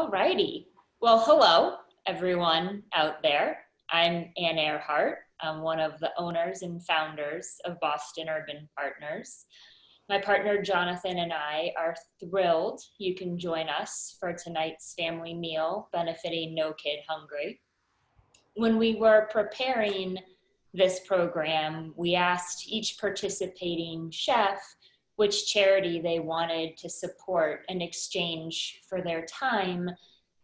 Alrighty. Well, hello, everyone out there. I'm Ann Earhart. I'm one of the owners and founders of BosUrban Partners. My partner Jonathan and I are thrilled you can join us for tonight's family meal benefiting No Kid Hungry. When we were preparing this program, we asked each participating chef which charity they wanted to support in exchange for their time.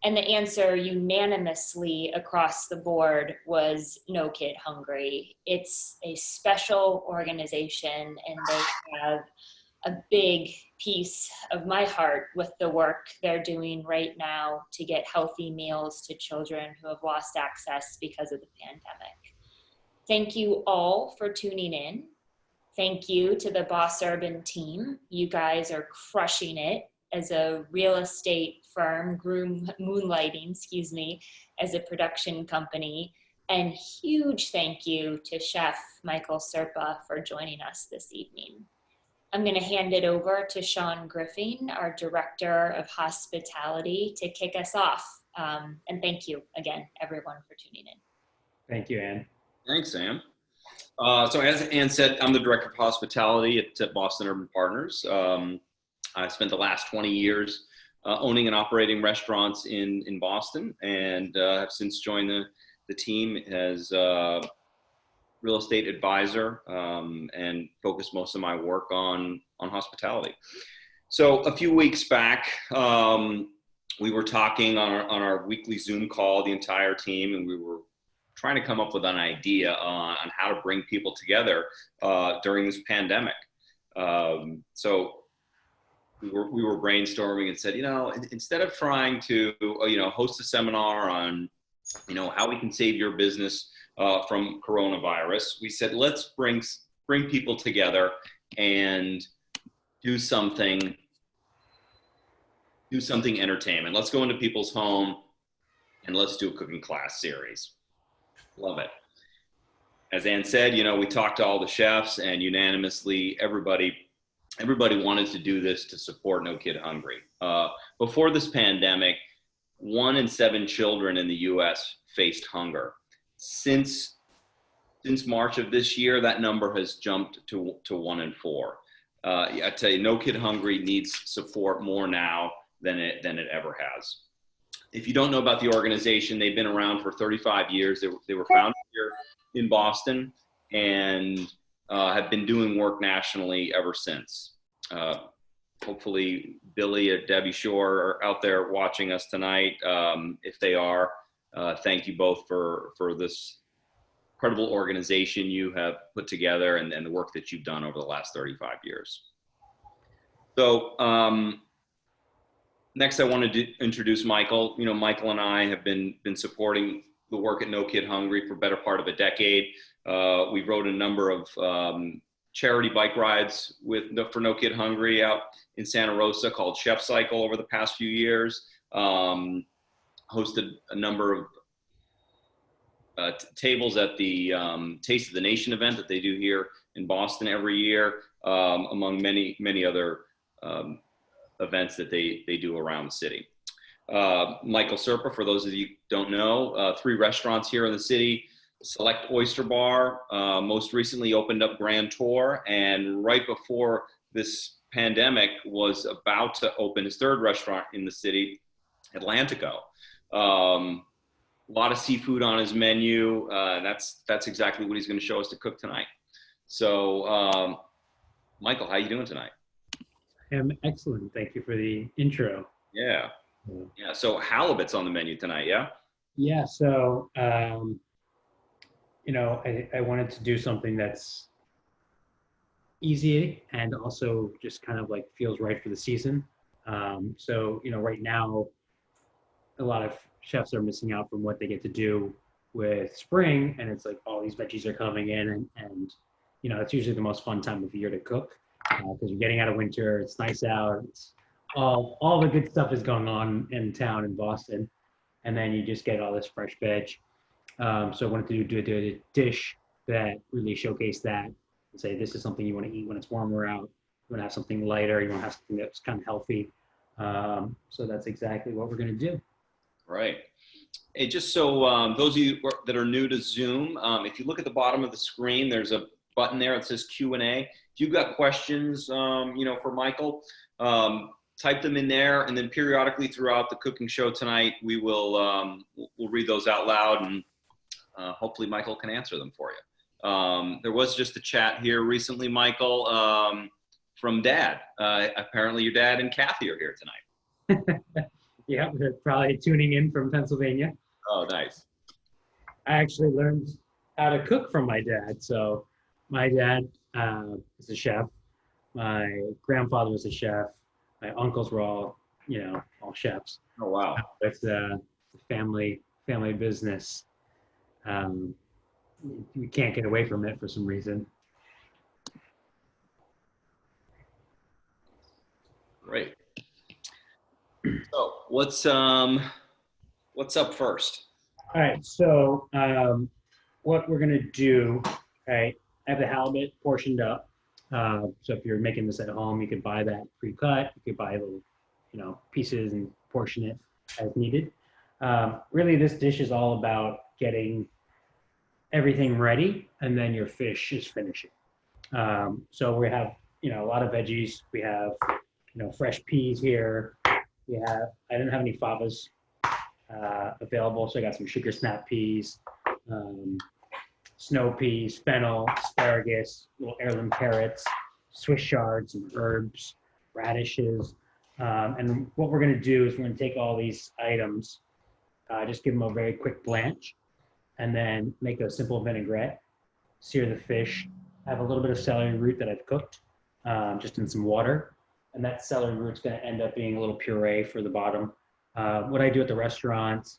And the answer unanimously across the board was No Kid Hungry. It's a special organization and they have a big piece of my heart with the work they're doing right now to get healthy meals to children who have lost access because of the pandemic. Thank you all for tuning in. Thank you to the BosUrban team. You guys are crushing it as a real estate firm, moonlighting, as a production company. And huge thank you to Chef Michael Serpa for joining us this evening. I'm going to hand it over to Sean Griffin, our Director of Hospitality, to kick us off. And thank you again, everyone, for tuning in. Thank you, Ann. Thanks, Sam. So as Ann said, I'm the Director of Hospitality at BosUrban Partners. I spent the last 20 years owning and operating restaurants in Boston, and have since joined the team as real estate advisor and focused most of my work on hospitality. So a few weeks back, we were talking on our weekly Zoom call, the entire team, and we were trying to come up with an idea on how to bring people together during this pandemic. So we were brainstorming and said, instead of trying to, host a seminar on, how we can save your business from coronavirus, we said, let's bring people together and do something entertainment. Let's go into people's home and let's do a cooking class series. Love it. As Ann said, we talked to all the chefs and unanimously everybody wanted to do this to support No Kid Hungry. Before this pandemic, 1 in 7 children in the US faced hunger. Since March of this year, that number has jumped to 1 in 4. I tell you, No Kid Hungry needs support more now than it ever has. If you don't know about the organization, they've been around for 35 years. They were founded here in Boston and have been doing work nationally ever since. Hopefully Billy and Debbie Shore are out there watching us tonight. If they are, thank you both for this incredible organization you have put together and the work that you've done over the last 35 years. So next I wanted to introduce Michael. Michael and I have been supporting the work at No Kid Hungry for the better part of a decade. We rode a number of charity bike rides for No Kid Hungry out in Santa Rosa called Chef Cycle over the past few years. Hosted a number of tables at the Taste of the Nation event that they do here in Boston every year, among many other events that they do around the city. Michael Serpa, for those of you who don't know, 3 restaurants here in the city. Select Oyster Bar, most recently opened up Grand Tour, and right before this pandemic was about to open his 3rd restaurant in the city, Atlantico. A lot of seafood on his menu. That's exactly what he's going to show us to cook tonight. So, Michael, how you doing tonight? I'm excellent. Thank you for the intro. Yeah. So halibut's on the menu tonight, yeah? Yeah. So, I wanted to do something that's easy and also just kind of like feels right for the season. So, right now, a lot of chefs are missing out from what they get to do with spring, and it's like all these veggies are coming in, and it's usually the most fun time of year to cook because you're getting out of winter. It's nice out. It's all the good stuff is going on in town in Boston, and then you just get all this fresh veg. So I wanted to do a dish that really showcased that and say this is something you want to eat when it's warmer out. You want to have something lighter. You want to have something that's kind of healthy. So that's exactly what we're going to do. Right. Hey, just so those of you that are new to Zoom, if you look at the bottom of the screen, there's a button there that says Q&A. If you've got questions, for Michael, type them in there, and then periodically throughout the cooking show tonight, we'll read those out loud, and hopefully Michael can answer them for you. There was just a chat here recently, Michael, from Dad. Apparently your dad and Kathy are here tonight. Yeah, they're probably tuning in from Pennsylvania. Oh, nice. I actually learned how to cook from my dad. So my dad is a chef. My grandfather was a chef. My uncles were all chefs. Oh, wow. It's a family business. We can't get away from it for some reason. Great. So what's up first? All right. So what we're gonna do, right? I have the halibut portioned up. So if you're making this at home, you could buy that pre-cut. You could buy little, pieces and portion it as needed. Really, this dish is all about getting everything ready, and then your fish is finishing. So we have, a lot of veggies. We have, fresh peas here. I didn't have any favas available, so I got some sugar snap peas, snow peas, fennel, asparagus, little heirloom carrots, Swiss chard, some herbs, radishes. And what we're gonna do is we're gonna take all these items, just give them a very quick blanch, and then make a simple vinaigrette, sear the fish. I have a little bit of celery root that I've cooked, just in some water. And that celery root's gonna end up being a little puree for the bottom. What I do at the restaurants,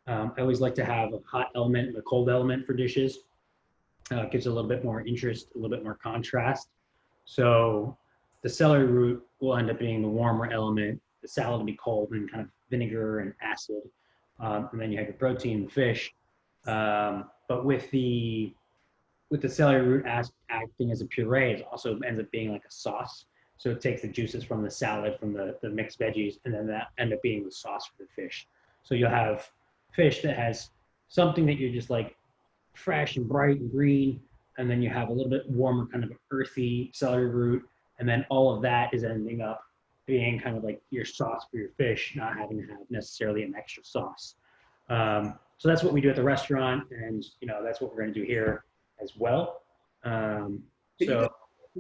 I always like to have a hot element and a cold element for dishes. It gives a little bit more interest, a little bit more contrast. So the celery root will end up being the warmer element. The salad will be cold and kind of vinegar and acid. And then you have your protein, the fish. But with the celery root acting as a puree, it also ends up being like a sauce. So it takes the juices from the salad, from the mixed veggies, and then that end up being the sauce for the fish. So you'll have fish that has something that you're just like fresh and bright and green, and then you have a little bit warmer, kind of earthy celery root, and then all of that is ending up being kind of like your sauce for your fish, not having to have necessarily an extra sauce. So that's what we do at the restaurant, and that's what we're going to do here as well. Can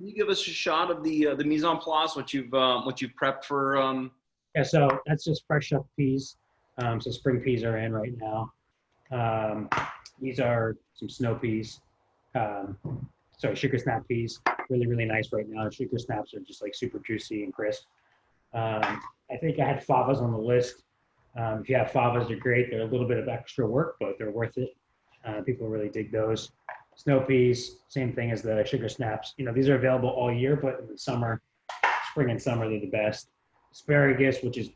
you give us a shot of the mise en place, what you've prepped for? Yeah, so that's just fresh up peas. So spring peas are in right now. These are some snow peas. Sugar snap peas. Really, really nice right now. Sugar snaps are just like super juicy and crisp. I think I had favas on the list. If you have favas, they're great. They're a little bit of extra work, but they're worth it. People really dig those. Snow peas, same thing as the sugar snaps. These are available all year, but in the summer, spring and summer, they're the best. Asparagus, which is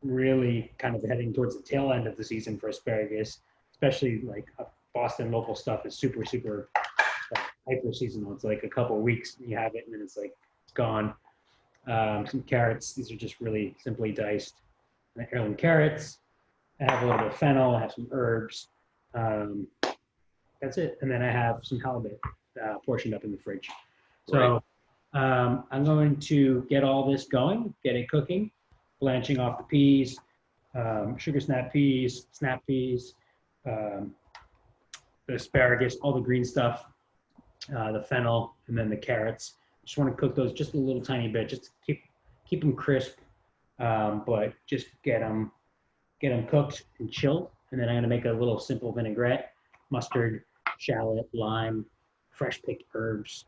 really kind of heading towards the tail end of the season for asparagus, especially like Boston local stuff is super, super hyper seasonal. It's like a couple of weeks and you have it and then it's gone. Some carrots, these are just really simply diced. Heirloom carrots. I have a little bit of fennel, I have some herbs. That's it. And then I have some halibut portioned up in the fridge. So I'm going to get all this going, get it cooking, blanching off the peas, sugar snap peas, the asparagus, all the green stuff, the fennel, and then the carrots. Just want to cook those just a little tiny bit, just to keep them crisp, but just get them cooked and chilled. And then I'm going to make a little simple vinaigrette, mustard, shallot, lime, fresh picked herbs,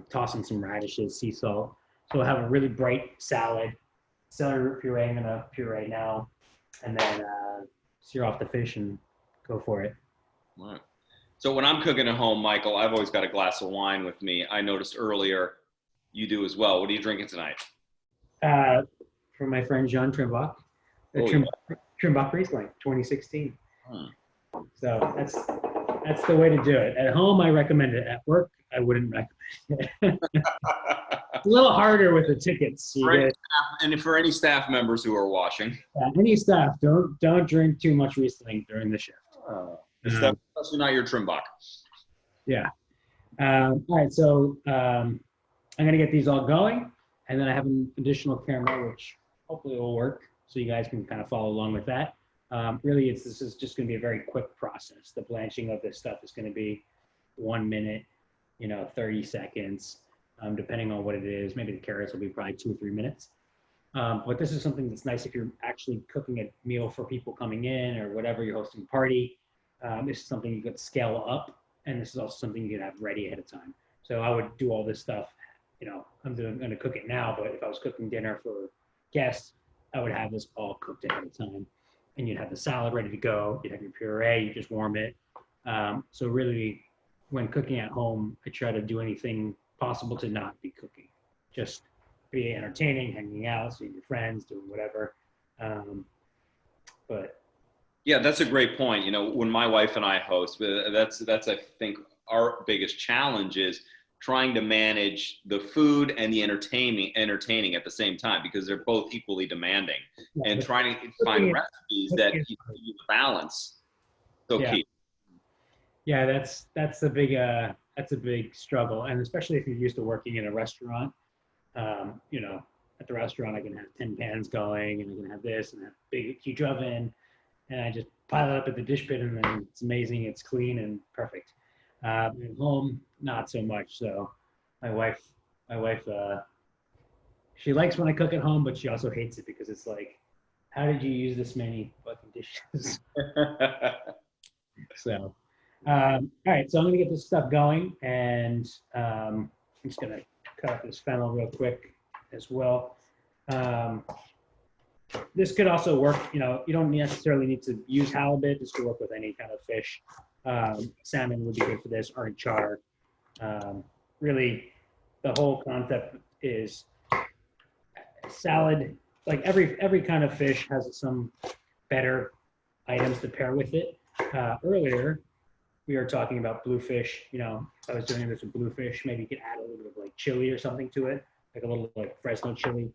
toss in some radishes, sea salt. So we'll have a really bright salad. Celery root puree, I'm gonna puree now, and then sear off the fish and go for it. All right. So when I'm cooking at home, Michael, I've always got a glass of wine with me. I noticed earlier you do as well. What are you drinking tonight? From my friend John Trimbach, Trimbach Riesling, 2016. So that's the way to do it. At home, I recommend it. At work, I wouldn't recommend it. a little harder with the tickets. You Right. get, And for any staff members who are watching. any staff, don't drink too much Riesling during the shift. Especially not your Trimbach. Yeah. All right, so I'm gonna get these all going, and then I have an additional camera, which hopefully will work, so you guys can kind of follow along with that. Really, this is just gonna be a very quick process. The blanching of this stuff is gonna be 1 minute, 30 seconds, depending on what it is. Maybe the carrots will be probably 2 or 3 minutes. But this is something that's nice if you're actually cooking a meal for people coming in or whatever, you're hosting a party. This is something you could scale up, and this is also something you can have ready ahead of time. So I would do all this stuff, I'm going to cook it now, but if I was cooking dinner for guests, I would have this all cooked ahead of time. And you'd have the salad ready to go, you'd have your puree, you just warm it. So really, when cooking at home, I try to do anything possible to not be cooking. Just be entertaining, hanging out, seeing your friends, doing whatever. But yeah, that's a great point. When my wife and I host, that's I think our biggest challenge is trying to manage the food and the entertaining at the same time, because they're both equally demanding, and trying to find recipes that you balance. So key. Yeah, that's a big struggle, and especially if you're used to working in a restaurant. At the restaurant, I can have 10 pans going, and I can have this and a big, huge oven, and I just pile it up at the dish pit, and then it's amazing. It's clean and perfect. At home, not so much. So my wife, she likes when I cook at home, but she also hates it because it's like, how did you use this many fucking dishes? So, all right. So I'm gonna get this stuff going, and I'm just gonna cut up this fennel real quick as well. This could also work, you don't necessarily need to use halibut. This could work with any kind of fish. Salmon would be good for this, or char. Really, the whole concept is salad. Like every kind of fish has some better items to pair with it. Earlier, we were talking about bluefish. If I was doing this with bluefish, maybe you could add a little bit of like chili or something to it, like a little like Fresno chili.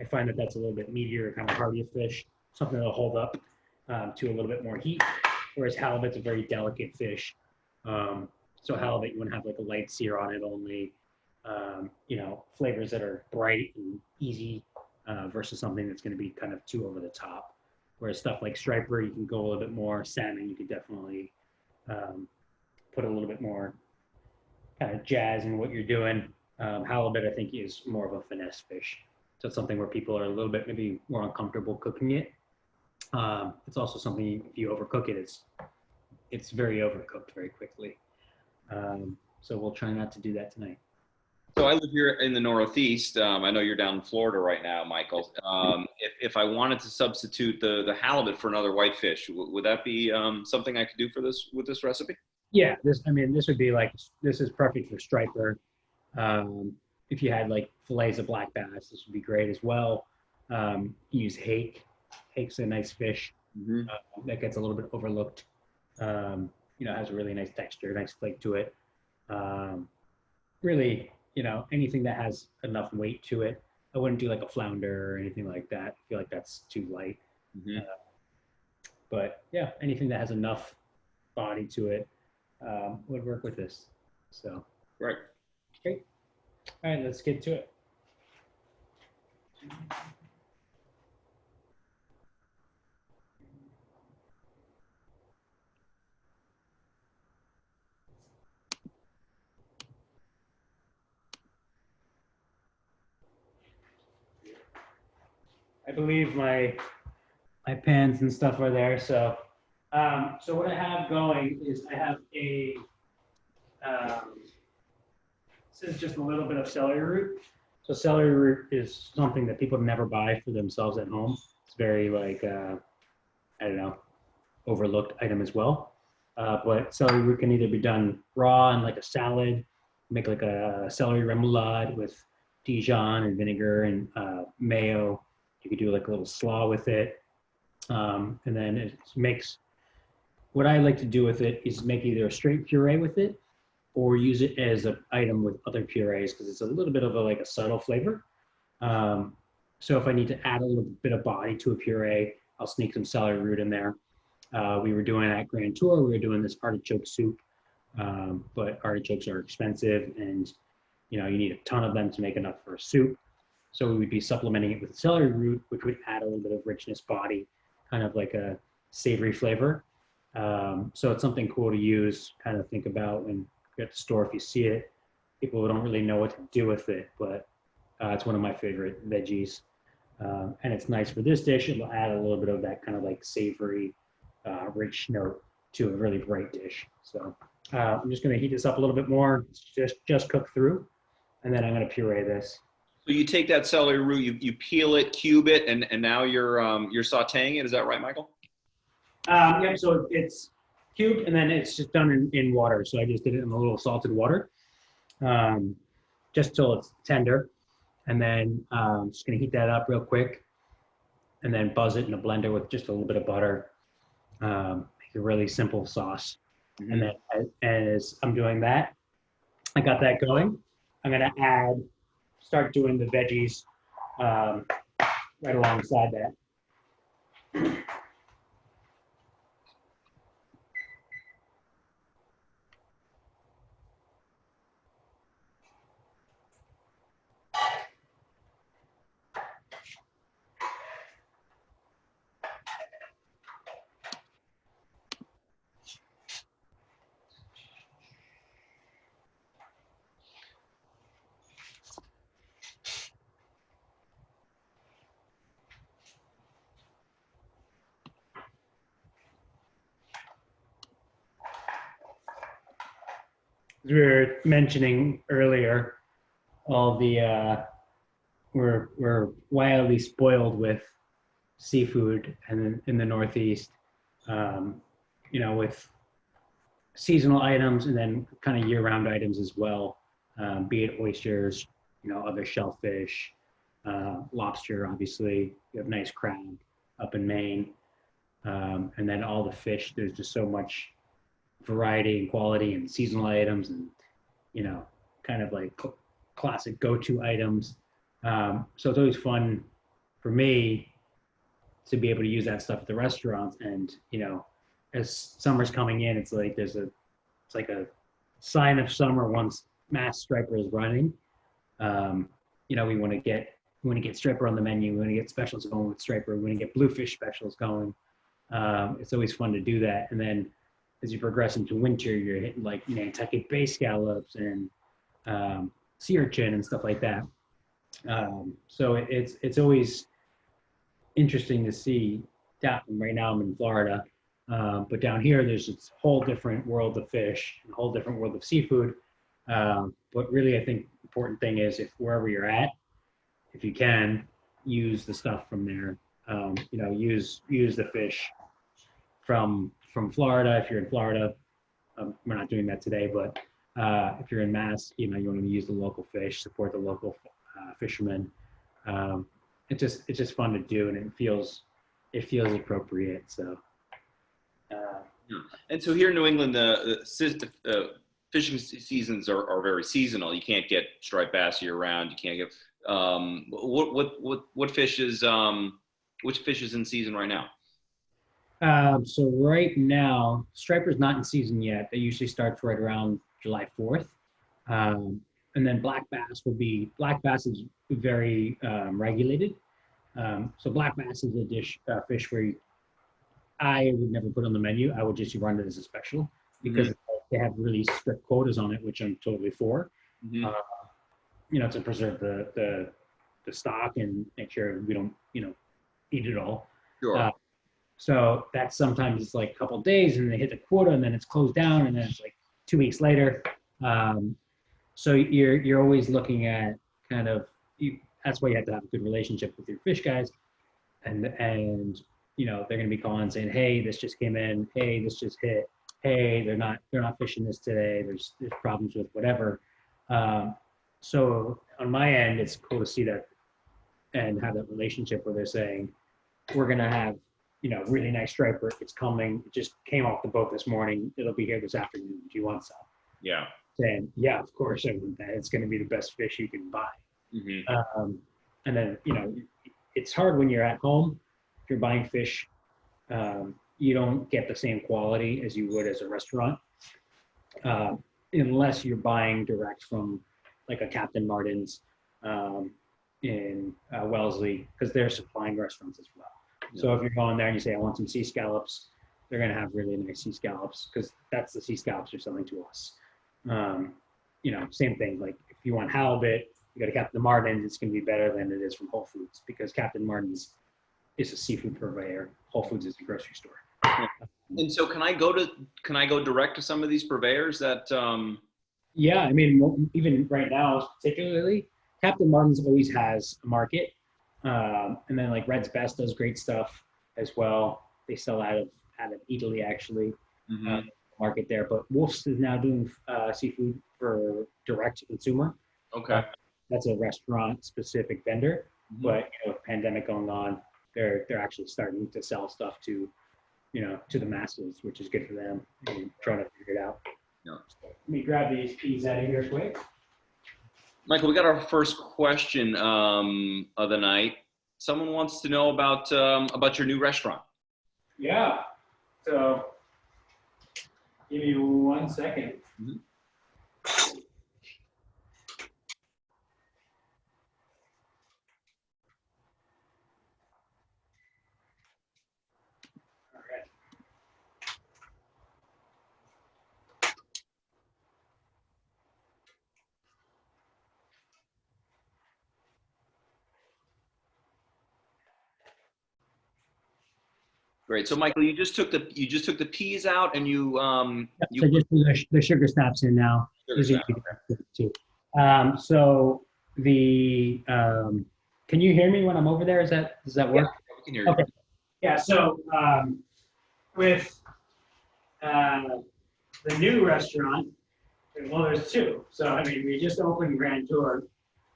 I find that that's a little bit meatier, kind of heartier fish, something that'll hold up to a little bit more heat. Whereas halibut's a very delicate fish. So halibut, you want to have like a light sear on it only. Flavors that are bright and easy versus something that's going to be kind of too over the top. Whereas stuff like striper, you can go a little bit more. Salmon, you can definitely put a little bit more kind of jazz in what you're doing. Halibut, I think, is more of a finesse fish. So it's something where people are a little bit maybe more uncomfortable cooking it. It's also something, if you overcook it, it's very overcooked very quickly. So we'll try not to do that tonight. So I live here in the Northeast. I know you're down in Florida right now, Michael. If I wanted to substitute the halibut for another whitefish, would that be something I could do with this recipe? Yeah, this would be like, this is perfect for striper. If you had like fillets of black bass, this would be great as well. Use hake. Hake's a nice fish that gets a little bit overlooked. Has a really nice texture, nice flake to it. Really, anything that has enough weight to it. I wouldn't do like a flounder or anything like that. I feel like that's too light. But yeah, anything that has enough body to it would work with this. So right. Great. All right, let's get to it. I believe my pans and stuff are there. So what I have going is I have a this is just a little bit of celery root. So celery root is something that people never buy for themselves at home. It's very like overlooked item as well. But celery root can either be done raw in like a salad, make like a celery remoulade with Dijon and vinegar and mayo. You could do like a little slaw with it. And then what I like to do with it is make either a straight puree with it, or use it as an item with other purees because it's a little bit of a subtle flavor. So if I need to add a little bit of body to a puree, I'll sneak some celery root in there. We were doing at Grand Tour, we were doing this artichoke soup, but artichokes are expensive and you need a ton of them to make enough for a soup. So we would be supplementing it with celery root, which would add a little bit of richness, body, kind of like a savory flavor. So it's something cool to use, kind of think about when you're at the store if you see it. People don't really know what to do with it, but it's one of my favorite veggies. And it's nice for this dish. It'll add a little bit of that kind of like savory, rich note to a really bright dish. So I'm just going to heat this up a little bit more. It's just cooked through, and then I'm going to puree this. So you take that celery root, you peel it, cube it, and now you're sautéing it. Is that right, Michael? Yeah, so it's cubed, and then it's just done in water. So I just did it in a little salted water, just till it's tender. And then just going to heat that up real quick, and then buzz it in a blender with just a little bit of butter. Make a really simple sauce. Mm-hmm. And then as I'm doing that, I got that going. I'm going to start doing the veggies right alongside that. As we were mentioning earlier, all the we're wildly spoiled with seafood and in the Northeast, with seasonal items and then kind of year-round items as well, be it oysters, other shellfish, lobster, obviously. You have nice crab up in Maine, and then all the fish. There's just so much variety and quality and seasonal items and kind of like classic go-to items. So it's always fun for me to be able to use that stuff at the restaurants. And as summer's coming in, it's like it's like a sign of summer once mass striper is running. We want to get striper on the menu. We want to get specials going with striper. We want to get bluefish specials going. It's always fun to do that. And then as you progress into winter, you're hitting like Nantucket bay scallops and sea urchin and stuff like that. So it's always interesting to see. Right now I'm in Florida, but down here there's this whole different world of fish, a whole different world of seafood. But really, I think the important thing is if wherever you're at, if you can, use the stuff from there. Use the fish from Florida. If you're in Florida, we're not doing that today, but if you're in Mass, you want to use the local fish, support the local fishermen. It's just fun to do, and it feels appropriate. So. And so here in New England, the fishing seasons are very seasonal. You can't get striped bass year round. You can't get what fish is which fish is in season right now? So right now, striper's not in season yet. They usually start right around July 4th. And then black bass is very regulated. So black bass is a fish where I would never put on the menu. I would just run it as a special because they have really strict quotas on it, which I'm totally for. Mm-hmm. To preserve the stock and make sure we don't, eat it all. Sure. So that's sometimes it's like a couple of days and they hit the quota and then it's closed down and then it's like 2 weeks later. So you're always looking at kind of, that's why you have to have a good relationship with your fish guys. And they're going to be calling saying, hey, this just came in. Hey, this just hit. Hey, they're not fishing this today. There's problems with whatever. So on my end, it's cool to see that and have that relationship where they're saying, we're going to have, really nice striper. It's coming. It just came off the boat this morning. It'll be here this afternoon. Do you want some? Yeah. saying, yeah, of course I want that. It's going to be the best fish you can buy. Mm-hmm. And then, it's hard when you're at home. If you're buying fish, you don't get the same quality as you would as a restaurant, uh, unless you're buying direct from like a Captain Martin's in Wellesley, because they're supplying restaurants as well. Yeah. So if you're going there and you say, I want some sea scallops, they're going to have really nice sea scallops because that's the sea scallops they're selling to us. Same thing. Like if you want halibut, you go to Captain Martin's, it's going to be better than it is from Whole Foods because Captain Martin's is a seafood purveyor. Whole Foods is a grocery store. And so can I go direct to some of these purveyors that, Yeah, I mean, even right now, particularly, Captain Martin's always has a market. And then like Red's Best does great stuff as well. They sell out of Italy actually, mhm. market there. But Wolf's is now doing seafood for direct to consumer. Okay. That's a restaurant specific vendor. Mhm. But with pandemic going on, they're actually starting to sell stuff to the masses, which is good for them and trying to figure it out. Yeah. Let me grab these peas out of here quick. Michael, we got our first question of the night. Someone wants to know about your new restaurant. Yeah. So give me 1 second. Mhm. All right. Great. So Michael, you just took the peas out and you So just the sugar snaps in now. Sugar Is easy snap. to do too. So the can you hear me when I'm over there? Does that work? we can hear you. Okay. Yeah. So with the new restaurant, well, there's two. So I mean, we just opened Grand Tour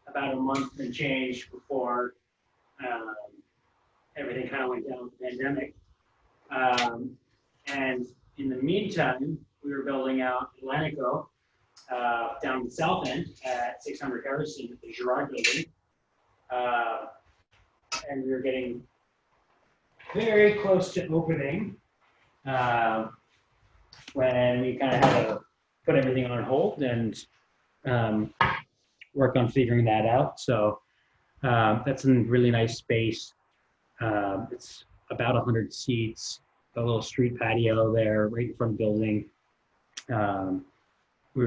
about a month and change before everything kind of went down with the pandemic. And in the meantime, we were building out Atlantico down the south end at 600 Harrison at the Girard building. And we were getting very close to opening when we kind of had to put everything on hold and work on figuring that out. So that's a really nice space. It's about 100 seats, a little street patio there right in front of the building. We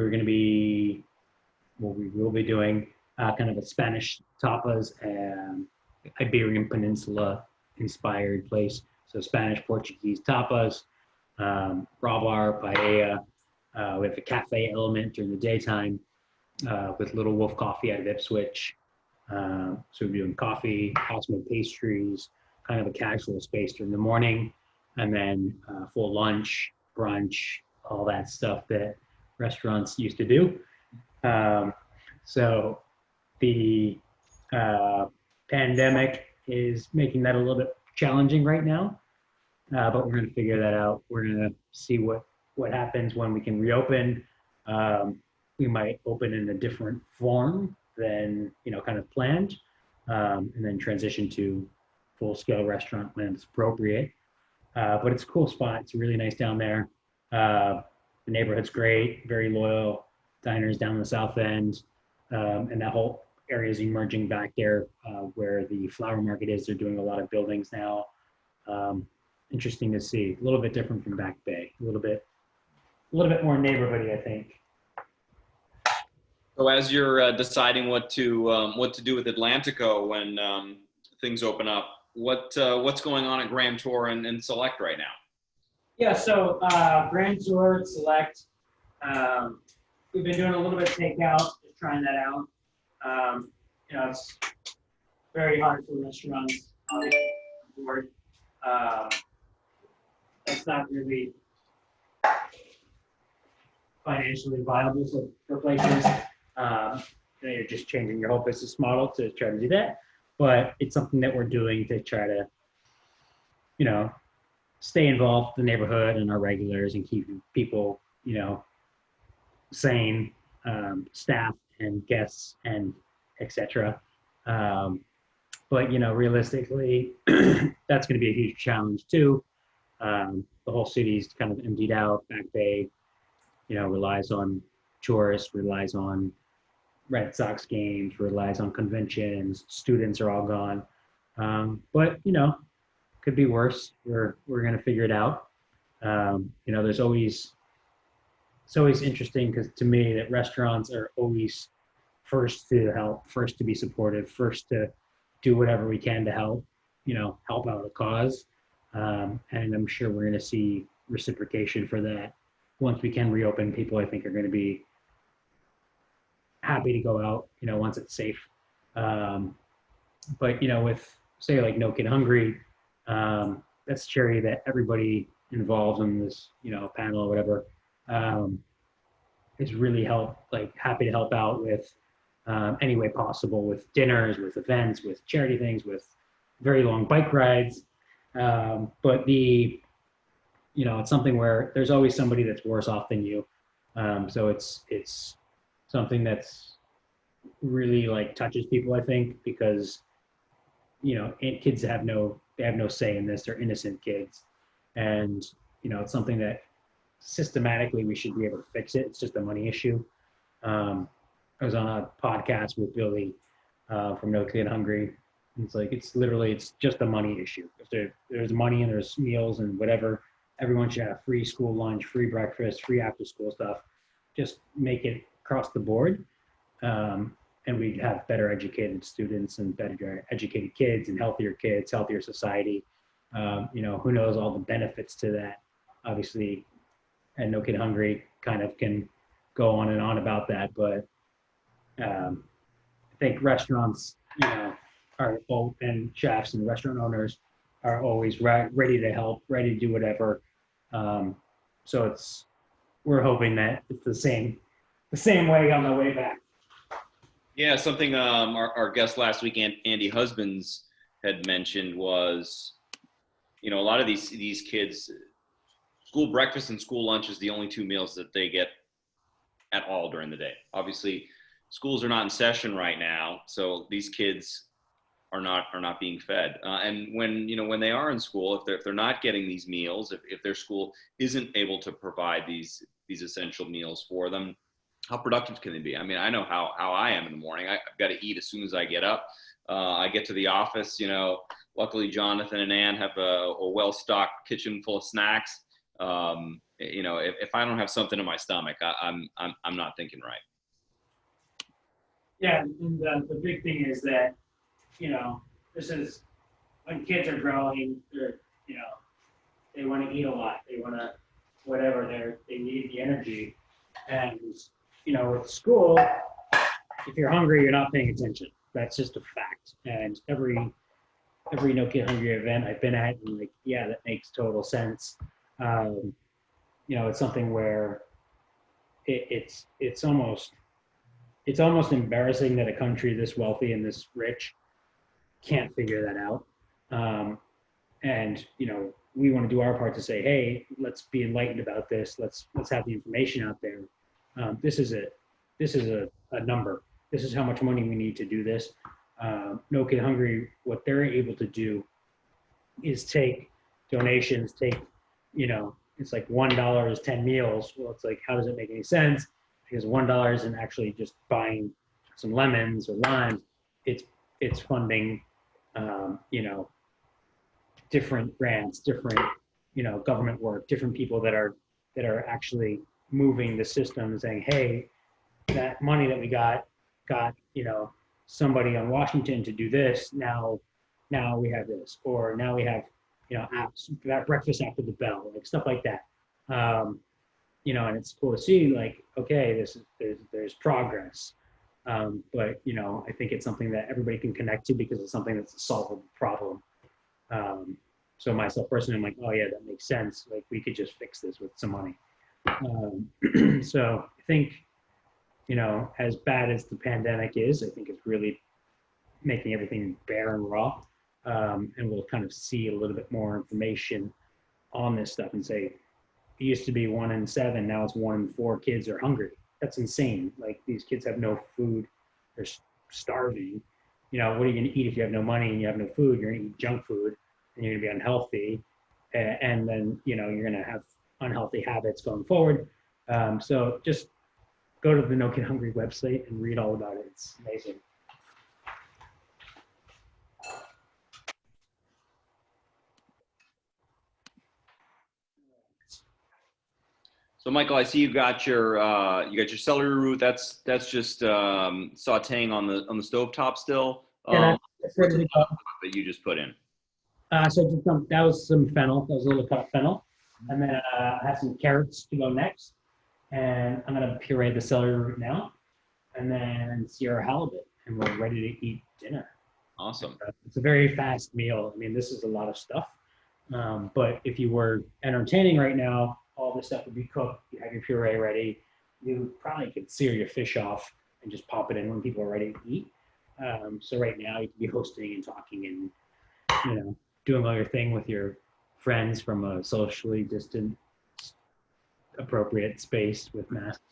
will be doing kind of a Spanish tapas and Iberian Peninsula inspired place. So Spanish, Portuguese tapas, raw bar, paella. We have a cafe element during the daytime with Little Wolf Coffee out of Ipswich. So we're doing coffee, awesome pastries, kind of a casual space during the morning, and then full lunch, brunch, all that stuff that restaurants used to do. So the pandemic is making that a little bit challenging right now, but we're going to figure that out. We're going to see what happens when we can reopen. We might open in a different form than kind of planned, and then transition to full-scale restaurant when it's appropriate. But it's a cool spot. It's really nice down there. The neighborhood's great, very loyal diners down the south end, and that whole area is emerging back there where the flower market is. They're doing a lot of buildings now. Interesting to see. A little bit different from Back Bay. A little bit more neighborhoody, I think. So as you're deciding what to do with Atlantico when things open up, what's going on at Grand Tour and Select right now? Yeah, so Grand Tour, Select, we've been doing a little bit of takeout, just trying that out. It's very hard for restaurants on board. That's not really financially viable for places. You're just changing your whole business model to try to do that. But it's something that we're doing to try to, stay involved in the neighborhood and our regulars and keep people, sane staff and guests and etc. But realistically, that's going to be a huge challenge too. The whole city's kind of emptied out. Back Bay, relies on tourists, relies on Red Sox games, relies on conventions. Students are all gone. But could be worse. We're gonna figure it out. There's always it's always interesting because to me that restaurants are always first to help, first to be supportive, first to do whatever we can to help out a cause. And I'm sure we're gonna see reciprocation for that. Once we can reopen, people I think are going to be happy to go out, once it's safe. But with say like No Kid Hungry, that's a charity that everybody involved in this, panel or whatever, is really happy to help out with any way possible, with dinners, with events, with charity things, with very long bike rides. But it's something where there's always somebody that's worse off than you. So it's something that's really touches people, I think, because kids have no say in this. They're innocent kids, and it's something that systematically we should be able to fix it. It's just a money issue. I was on a podcast with Billy from No Kid Hungry. It's just a money issue. If there's money and there's meals and whatever, everyone should have free school lunch, free breakfast, free after school stuff. Just make it across the board. And we'd have better educated students and better educated kids and healthier society. Who knows all the benefits to that, obviously, and No Kid Hungry kind of can go on and on about that. But I think restaurants, and chefs and restaurant owners are always ready to help, ready to do whatever. So we're hoping that it's the same way on the way back. Yeah, something our guest last week, Andy Husbands, had mentioned was, a lot of these kids, school breakfast and school lunch is the only two meals that they get at all during the day. Obviously, schools are not in session right now, so these kids are not being fed. And when they are in school, if they're not getting these meals, if their school isn't able to provide these essential meals for them, how productive can they be? I mean, I know how I am in the morning. I've got to eat as soon as I get up. I get to the office, luckily Jonathan and Ann have a well-stocked kitchen full of snacks. If I don't have something in my stomach, I'm not thinking right. Yeah, and the big thing is that, this is when kids are growing, they want to eat a lot. They want to, they need the energy. And, with school, if you're hungry, you're not paying attention. That's just a fact. And every No Kid Hungry event I've been at, I'm like, yeah, that makes total sense. It's something where it's almost embarrassing that a country this wealthy and this rich can't figure that out. And we want to do our part to say, hey, let's be enlightened about this. Let's have the information out there. This is a number. This is how much money we need to do this. No Kid Hungry, what they're able to do is take donations, it's like $1 is 10 meals. Well, it's like, how does it make any sense? Because $1 isn't actually just buying some lemons or limes. It's funding, different grants, different, government work, different people that are actually moving the system and saying, hey, that money that we got, somebody on Washington to do this. Now we have this, or now we have, apps, that breakfast after the bell, stuff like that. And it's cool to see, okay, there's progress. But I think it's something that everybody can connect to because it's something that's a solvable problem. So myself personally, I'm like, oh yeah, that makes sense. We could just fix this with some money. So I think, as bad as the pandemic is, I think it's really making everything bare and raw. And we'll kind of see a little bit more information on this stuff and say, it used to be 1 in 7, now it's 1 in 4 kids are hungry. that's insane. Like these kids have no food, they're starving. You know, what are you going to eat if you have no money and you have no food? You're going to eat junk food and you're going to be unhealthy. And then, you know, you're going to have unhealthy habits going forward. So just go to the No Kid Hungry website and read all about it. It's amazing. So Michael, I see you got your celery root. That's just sautéing on the stove top still. Yeah, that's What's ready the to go. that you just put in? So just that was some fennel. That was a little cut fennel. And then I have some carrots to go next. And I'm going to puree the celery root now. And then sear halibut. And we're ready to eat dinner. Awesome. It's a very fast meal. I mean, this is a lot of stuff. But if you were entertaining right now, all this stuff would be cooked. You have your puree ready. You probably could sear your fish off and just pop it in when people are ready to eat. So right now you can be hosting and talking and, you know, doing all your thing with your friends from a socially distant, appropriate space with masks.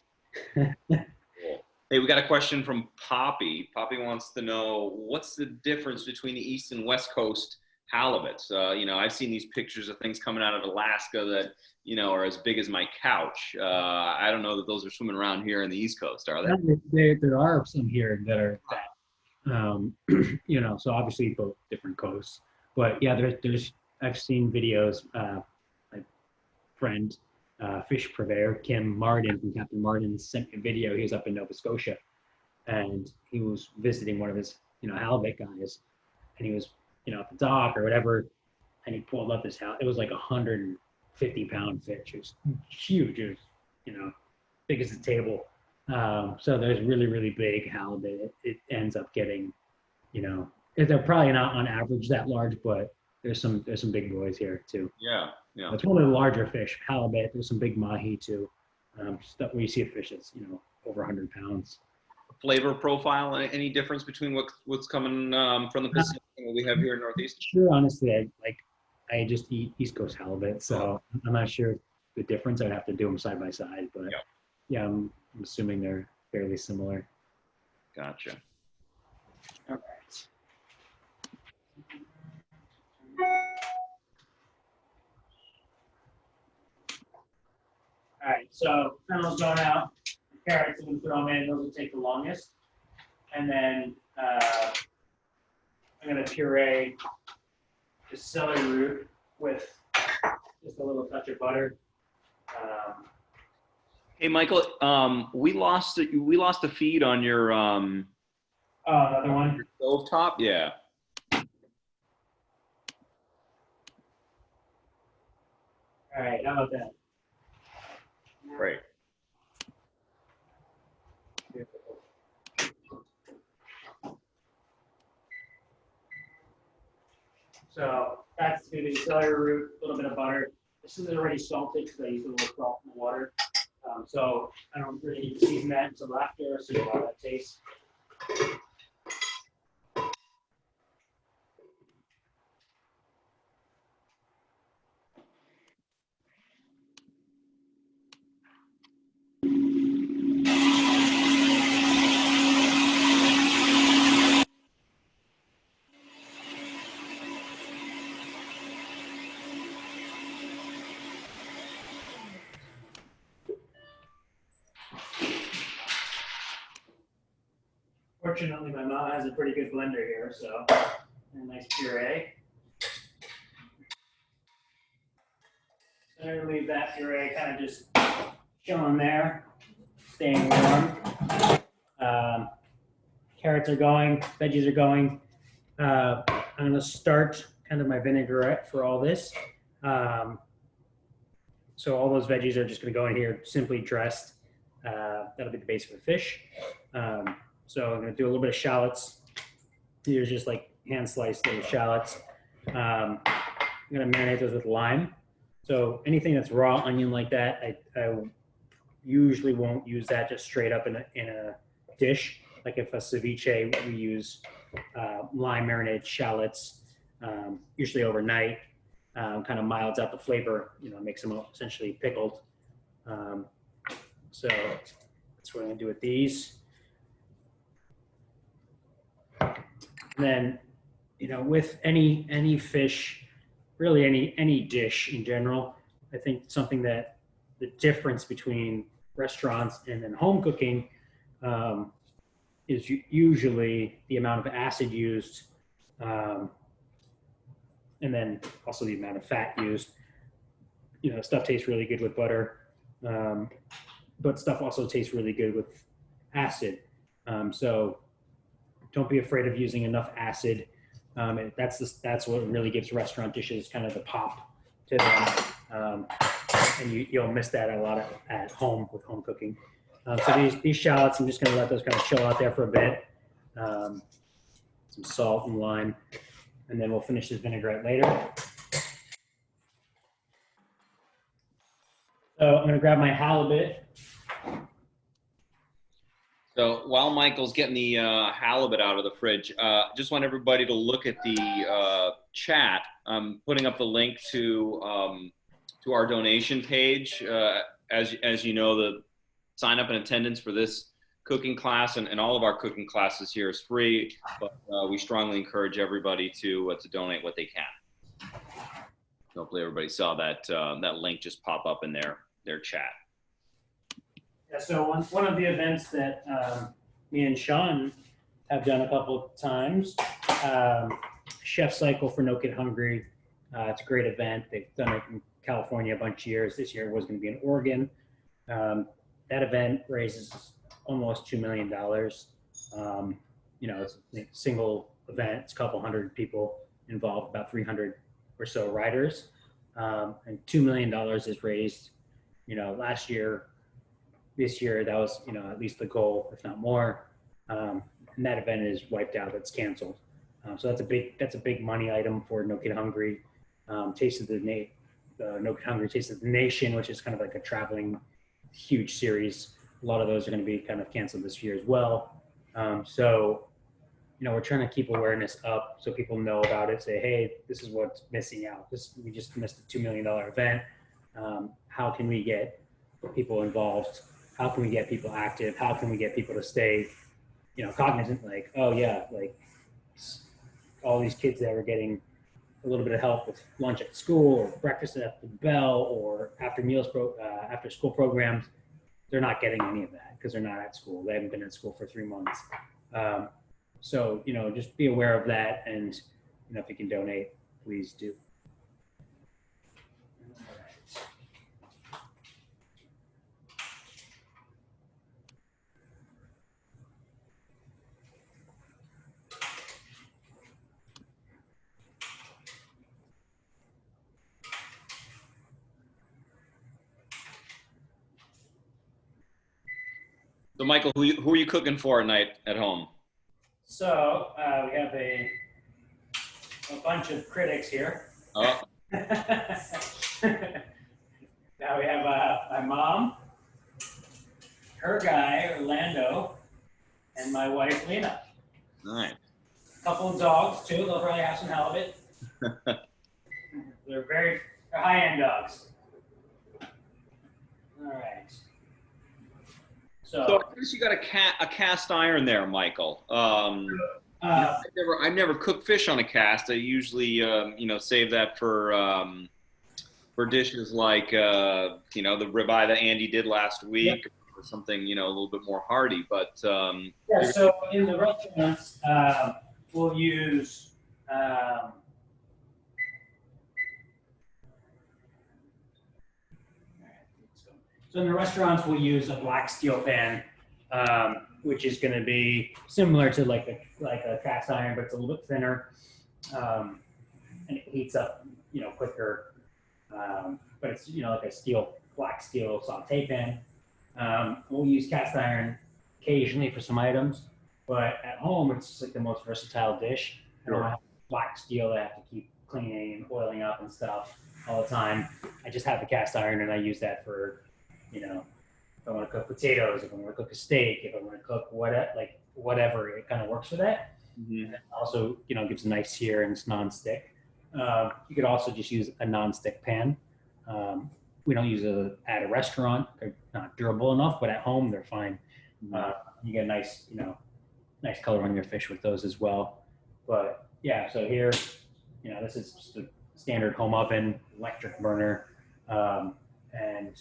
Hey, we got a question from Poppy. Poppy wants to know, what's the difference between the East and West Coast halibuts? You know, I've seen these pictures of things coming out of Alaska that, you know, are as big as my couch. I don't know that those are swimming around here in the East Coast, are they? There are some here that are that, you know, so obviously both different coasts. But yeah, there's I've seen videos, my friend, fish purveyor, Kim Martin from Captain Martin sent me a video. He was up in Nova Scotia and he was visiting one of his, you know, halibut guys, and he was, you know, at the dock or whatever, and he pulled up his halibut. It was like 150-pound fish. It was huge. It was, you know, big as a table. So there's really, really big halibut. It ends up getting, you know, they're probably not on average that large, but there's some big boys here too. Yeah, yeah. It's one of the larger fish, halibut. There's some big mahi too. Stuff where you see a fish that's, you know, over 100 pounds. Flavor profile, any difference between what's coming from the Pacific and what we have here in Northeast? Sure, honestly, I just eat East Coast halibut, so I'm not sure the difference. I'd have to do them side by side, but yeah, I'm assuming they're fairly similar. Gotcha. All right. All right, so fennel's going out. Carrots, I'm going to throw them in. Those will take the longest. And then I'm going to puree the celery root with just a little touch of butter. Hey, Michael, we lost a feed on your Another one. stove top. Yeah. All right, how about that? Great. So that's going to be celery root, a little bit of butter. This is already salted because I used a little salt in the water. So I don't really need to season that until after, so you'll have that taste. Fortunately, my mom has a pretty good blender here, so a nice puree. So I'm gonna leave that puree kind of just chilling there, staying warm. Carrots are going, veggies are going. I'm gonna start kind of my vinaigrette for all this. So all those veggies are just gonna go in here, simply dressed. That'll be the base of the fish. So I'm gonna do a little bit of shallots. These are just like hand sliced little shallots. I'm gonna marinate those with lime. So anything that's raw onion like that, I usually won't use that just straight up in a dish. Like if a ceviche, we use lime marinated shallots, usually overnight. Kind of milds out the flavor, you know, makes them essentially pickled. So That's what I'm gonna do with these. And then, you know, with any fish, really any dish in general, I think something that the difference between restaurants and then home cooking is usually the amount of acid used, and then also the amount of fat used. You know, stuff tastes really good with butter, but stuff also tastes really good with acid. So don't be afraid of using enough acid. That's what really gives restaurant dishes kind of the pop to them, and you'll miss that a lot at home with home cooking. So these shallots, I'm just going to let those kind of chill out there for a bit. Some salt and lime, and then we'll finish this vinaigrette later. So I'm going to grab my halibut. So while Michael's getting the halibut out of the fridge, just want everybody to look at the chat. I'm putting up the link to our donation page. As you know, the sign up and attendance for this cooking class and all of our cooking classes here is free, but we strongly encourage everybody to donate what they can. Hopefully everybody saw that that link just pop up in their chat. Yeah, so one of the events that me and Sean have done a couple of times, Chef Cycle for No Kid Hungry. It's a great event. They've done it in California a bunch of years. This year it was going to be in Oregon. That event raises almost $2 million. You know, it's a single event. It's a couple hundred people involved, about 300 or so riders, and $2 million is raised. You know, last year, this year, that was, you know, at least the goal, if not more. And that event is wiped out. That's canceled. So that's a big money item for No Kid Hungry. Taste of the No Kid Hungry, Taste of the Nation, which is kind of like a traveling huge series. A lot of those are going to be kind of canceled this year as well. So, you know, we're trying to keep awareness up so people know about it. Say, hey, this is what's missing out. We just missed a $2 million event. How can we get people involved? How can we get people active? How can we get people to stay, you know, cognizant? Like, oh yeah, like all these kids that were getting a little bit of help with lunch at school or breakfast at the bell or after after school programs, they're not getting any of that because they're not at school. They haven't been at school for 3 months. So, you know, just be aware of that, and, you know, if you can donate, please do. So Michael, who are you cooking for at night at home? So we have a bunch of critics here. Oh. Now we have my mom, her guy, Orlando, and my wife, Lena. Nice. A couple of dogs, too. They'll probably have some halibut. They're high-end dogs. All right. So I guess you got a cast iron there, Michael. I've never cooked fish on a cast. I usually, you know, save that for dishes like, you know, the ribeye that Andy did last week, or something, you know, a little bit more hearty. But yeah, so in the restaurants, we'll use so in the restaurants we'll use a black steel pan, which is going to be similar to like a cast iron, but it's a little bit thinner, and it heats up, you know, quicker. But it's, you know, like a black steel saute pan. We'll use cast iron occasionally for some items, but at home it's just like the most versatile dish. I don't have black steel that I have to keep cleaning and oiling up and stuff all the time. I just have the cast iron, and I use that for, you know, if I want to cook potatoes, if I want to cook a steak, if I want to cook whatever, it kind of works for that. Mm-hmm. And it also, you know, gives a nice sear, and it's non-stick. You could also just use a non-stick pan. We don't use at a restaurant. not durable enough, but at home they're fine. You get a nice, nice color on your fish with those as well. But yeah, so here, this is just a standard home oven, electric burner, and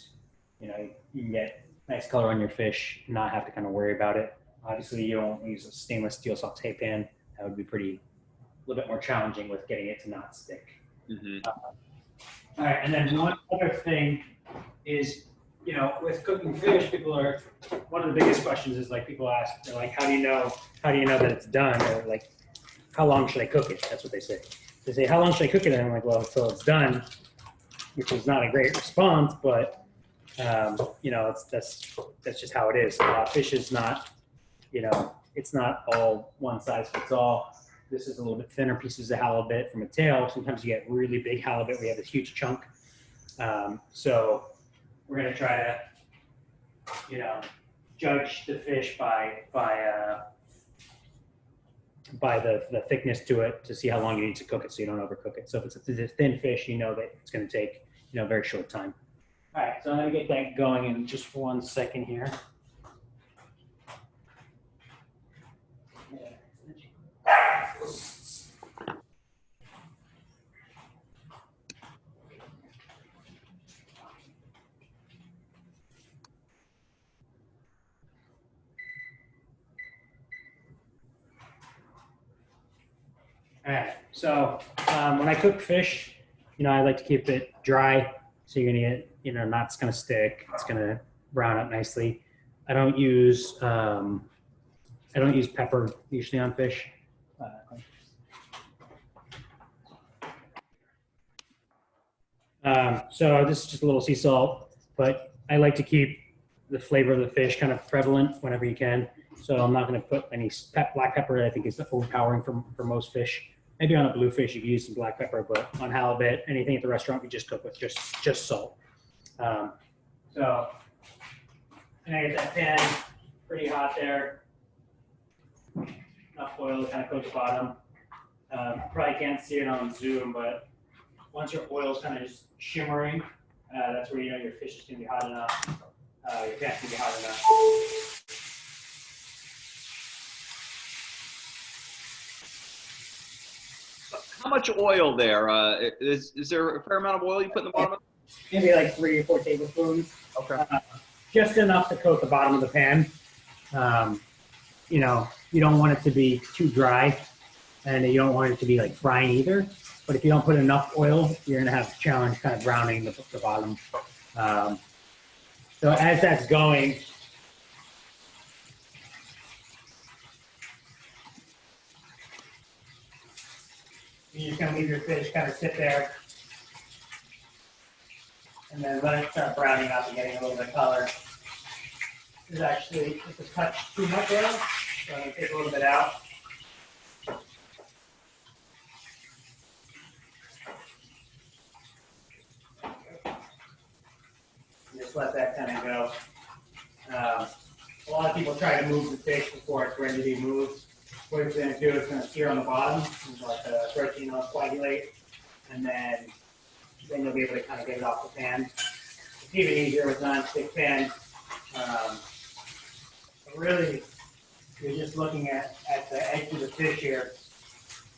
you can get nice color on your fish, not have to kind of worry about it. Obviously, you don't use a stainless steel saute pan. That would be a little bit more challenging with getting it to not stick. All right, and then one other thing is, with cooking fish, one of the biggest questions is like people ask, they're like, how do you know that it's done? Or like, how long should I cook it? That's what they say. They say, how long should I cook it? And I'm like, well, until it's done, which is not a great response, but that's just how it is. Fish is not, it's not all one size fits all. This is a little bit thinner pieces of halibut from a tail. Sometimes you get really big halibut. We have this huge chunk. So we're going to try to, judge the fish by the thickness to it to see how long you need to cook it so you don't overcook it. So if it's a thin fish, you know that it's going to take, a very short time. All right, so I'm going to get that going in just 1 second here. All right, so when I cook fish, I like to keep it dry. So you're gonna get, not it's gonna stick. It's gonna brown up nicely. I don't use pepper usually on fish. So this is just a little sea salt, but I like to keep the flavor of the fish kind of prevalent whenever you can. So I'm not going to put any black pepper. I think is overpowering for most fish. Maybe on a bluefish you can use some black pepper, but on halibut, anything at the restaurant we just cook with just salt. So and I get that pan pretty hot there. Enough oil to kind of coat the bottom. Probably can't see it on Zoom, but once your oil's kind of just shimmering, that's where your fish is going to be hot enough. Your pan's going to be hot enough. How much oil there? Is there a fair amount of oil you put in the bottom? Maybe like 3 or 4 tablespoons. Okay. Just enough to coat the bottom of the pan. You don't want it to be too dry, and you don't want it to be like frying either. But if you don't put enough oil, you're going to have a challenge kind of browning the bottom. So as that's going, you're just going to leave your fish kind of sit there and then let it start browning up and getting a little bit of color. There's actually just a touch too much oil, so I'm going to take a little bit out. Just let that kind of go. A lot of people try to move the fish before it's ready to be moved. What it's going to do is it's going to sear on the bottom, let the protein coagulate, and then you'll be able to kind of get it off the pan. It's even easier with non-stick pan. Really, you're just looking at the edge of the fish here,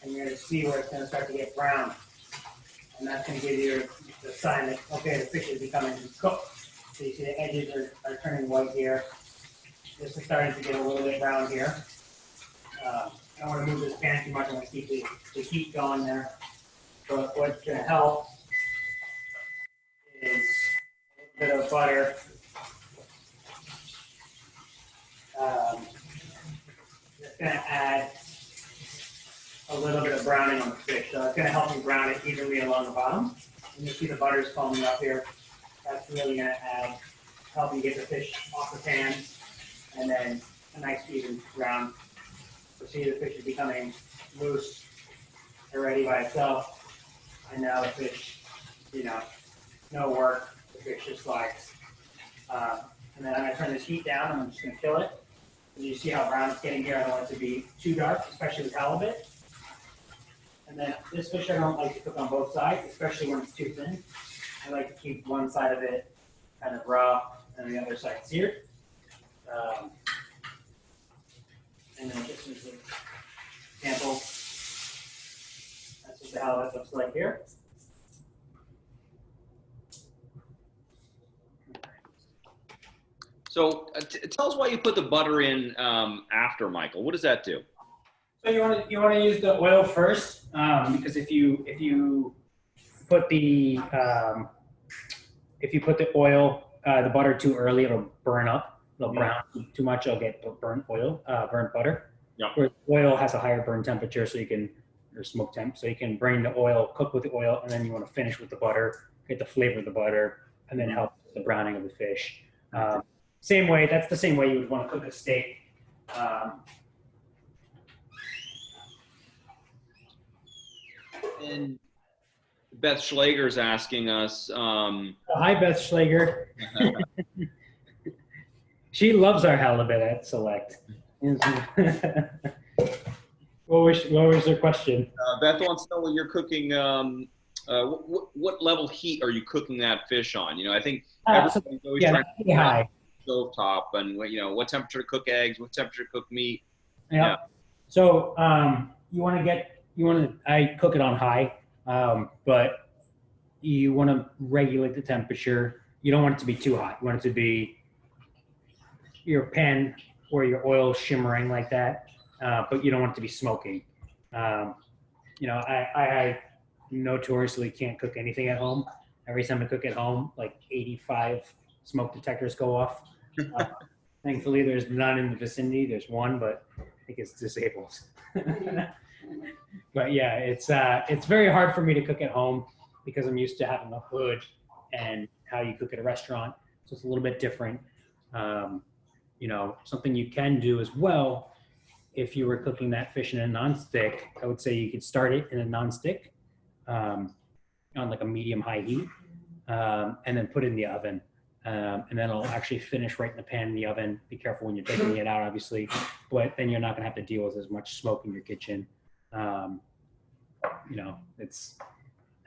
and you're going to see where it's going to start to get brown. And that's going to give you the sign that, okay, the fish is becoming cooked. So you see the edges are turning white here. This is starting to get a little bit brown here. I don't want to move this pan too much. I want to keep the heat going there. But what's going to help is a little bit of butter. It's going to add a little bit of browning on the fish. So it's going to help me brown it evenly along the bottom. And you see the butter's foaming up here. That's really going to help you get the fish off the pan, and then a nice even brown. So see the fish is becoming loose and ready by itself. And now the fish, no work. The fish just slides. And then I'm going to turn this heat down, and I'm just going to kill it. And you see how brown it's getting here. I don't want it to be too dark, especially with halibut. And then this fish I don't like to cook on both sides, especially when it's too thin. I like to keep one side of it kind of raw and the other side's seared. And then just as an example, that's what the halibut looks like here. So tell us why you put the butter in after, Michael. What does that do? So you want to use the oil first, because if you put the oil, the butter too early, it'll burn up. It'll brown too much. It'll get burnt butter. Yeah. Whereas oil has a higher burn temperature, or smoke temp, so you can bring the oil, cook with the oil, and then you want to finish with the butter, get the flavor of the butter, and then help with the browning of the fish. Same way. That's the same way you would want to cook a steak. And Beth Schlager's asking us. Hi, Beth Schlager. She loves our halibut at Select. What was her question? Beth wants to know when you're cooking. What level heat are you cooking that fish on? I think everybody's always trying to cook high. Stove top, and what temperature to cook eggs, what temperature to cook meat. Yeah. So I cook it on high, but you want to regulate the temperature. You don't want it to be too hot. You want it to be your pan or your oil shimmering like that, but you don't want it to be smoking. I notoriously can't cook anything at home. Every time I cook at home, like 85 smoke detectors go off. Thankfully, there's none in the vicinity. There's one, but I think it's disabled. But yeah, it's very hard for me to cook at home because I'm used to having a hood and how you cook at a restaurant. So it's a little bit different. Something you can do as well, if you were cooking that fish in a nonstick, I would say you could start it in a nonstick on like a medium-high heat, and then put it in the oven. And then it'll actually finish right in the pan in the oven. Be careful when you're taking it out, obviously, but then you're not gonna have to deal with as much smoke in your kitchen.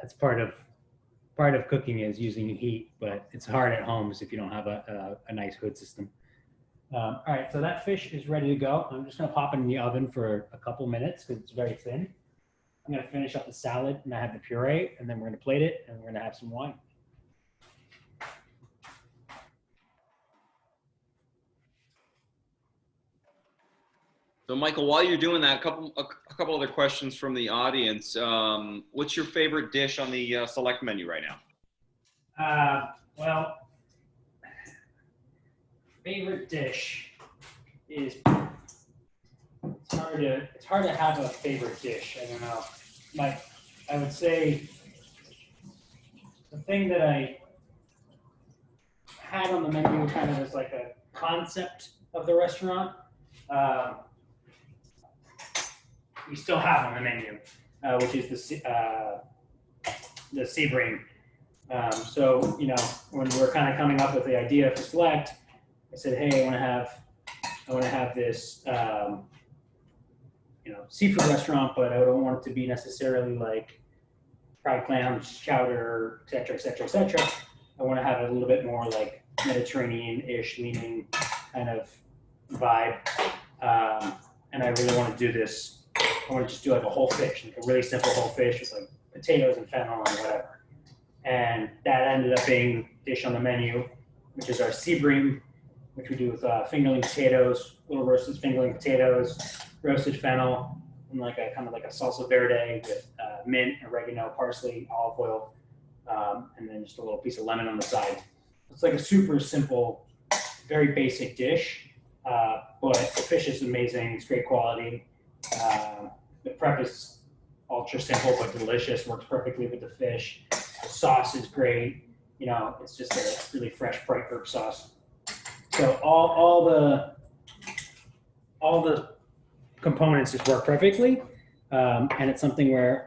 That's part of cooking is using heat, but it's hard at home if you don't have a nice hood system. All right, so that fish is ready to go. I'm just gonna pop it in the oven for a couple minutes because it's very thin. I'm gonna finish up the salad, and I have the puree, and then we're gonna plate it, and we're gonna have some wine. So, Michael, while you're doing that, a couple other questions from the audience. What's your favorite dish on the Select menu right now? Well, favorite dish is it's hard to have a favorite dish. I don't know. I would say the thing that I had on the menu kind of as like a concept of the restaurant. We still have on the menu, which is the sea bream. So when we're kind of coming up with the idea for Select, I said, hey, I want to have this seafood restaurant, but I don't want it to be necessarily like fried clams, chowder, et cetera, et cetera, et cetera. I want to have it a little bit more like Mediterranean-ish leaning kind of vibe, and I really want to do this. I want to just do like a whole fish, like a really simple whole fish with like potatoes and fennel and whatever. And that ended up being dish on the menu, which is our sea bream, which we do with fingerling potatoes, little roasted fingerling potatoes, roasted fennel, and like a kind of like a salsa verde with mint, oregano, parsley, olive oil, and then just a little piece of lemon on the side. It's like a super simple, very basic dish, but the fish is amazing. It's great quality. The prep is ultra simple but delicious. Works perfectly with the fish. The sauce is great. It's just a really fresh, bright herb sauce. So all the components just work perfectly, and it's something where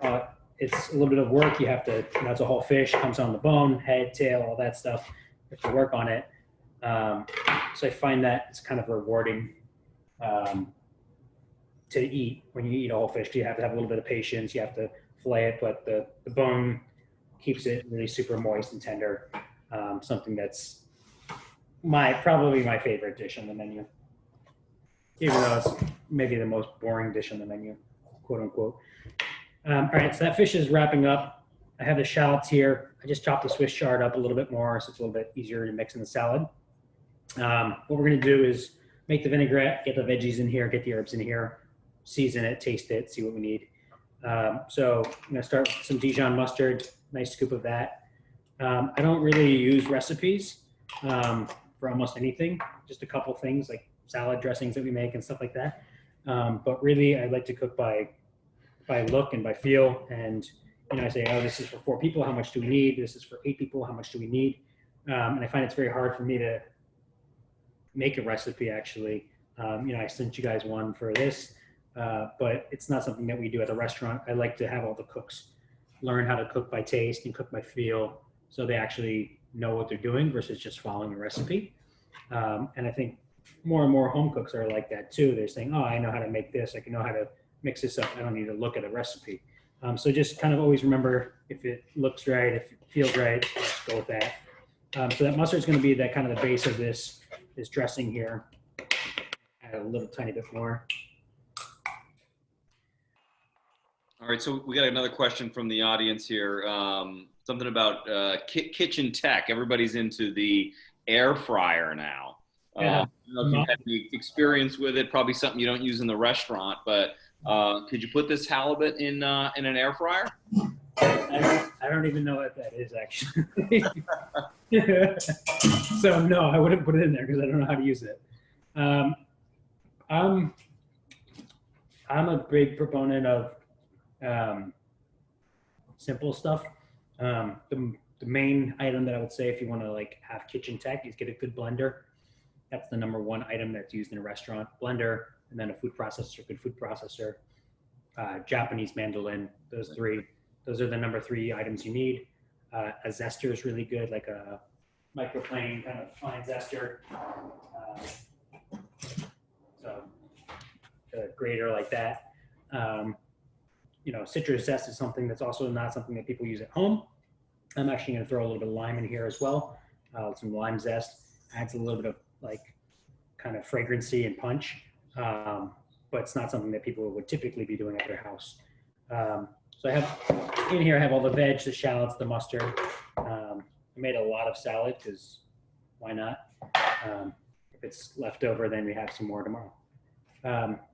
it's a little bit of work. You have to. It's a whole fish. Comes on the bone, head, tail, all that stuff. You have to work on it. So I find that it's kind of rewarding. To eat when you eat a whole fish. You have to have a little bit of patience. You have to fillet it, but the bone keeps it really super moist and tender. Something that's probably my favorite dish on the menu, even though it's maybe the most boring dish on the menu, quote unquote. All right, so that fish is wrapping up. I have the shallots here. I just chopped the Swiss chard up a little bit more, so it's a little bit easier to mix in the salad. What we're gonna do is make the vinaigrette, get the veggies in here, get the herbs in here, season it, taste it, see what we need. So I'm gonna start with some Dijon mustard, nice scoop of that. I don't really use recipes for almost anything, just a couple things like salad dressings that we make and stuff like that. But really, I like to cook by look and by feel. And I say, oh, this is for 4 people. How much do we need? This is for 8 people. How much do we need? And I find it's very hard for me to make a recipe. Actually, I sent you guys one for this, but it's not something that we do at the restaurant. I like to have all the cooks learn how to cook by taste and cook by feel, so they actually know what they're doing versus just following a recipe. And I think more and more home cooks are like that too. They're saying, oh, I know how to make this. I can know how to mix this up. I don't need to look at a recipe. So just kind of always remember, if it looks right, if it feels right, let's go with that. So that mustard is going to be that kind of the base of this dressing here. Add a little tiny bit more. All right, so we got another question from the audience here. Something about kitchen tech. Everybody's into the air fryer now. Yeah. I don't know if you've had any experience with it. Probably something you don't use in the restaurant, but could you put this halibut in an air fryer? I don't even know what that is, actually. So no, I wouldn't put it in there because I don't know how to use it. I'm a big proponent of simple stuff. The main item that I would say, if you want to have kitchen tech, is get a good blender. That's the number 1 item that's used in a restaurant. Blender, and then a food processor, good food processor, Japanese mandolin. Those 3. Those are the number 3 items you need. A zester is really good, like a microplane kind of fine zester. So a grater like that. Citrus zest is something that's also not something that people use at home. I'm actually going to throw a little bit of lime in here as well. Some lime zest adds a little bit of kind of fragrancy and punch, but it's not something that people would typically be doing at their house. So I have all the veg, the shallots, the mustard. I made a lot of salad because why not? If it's left over, then we have some more tomorrow.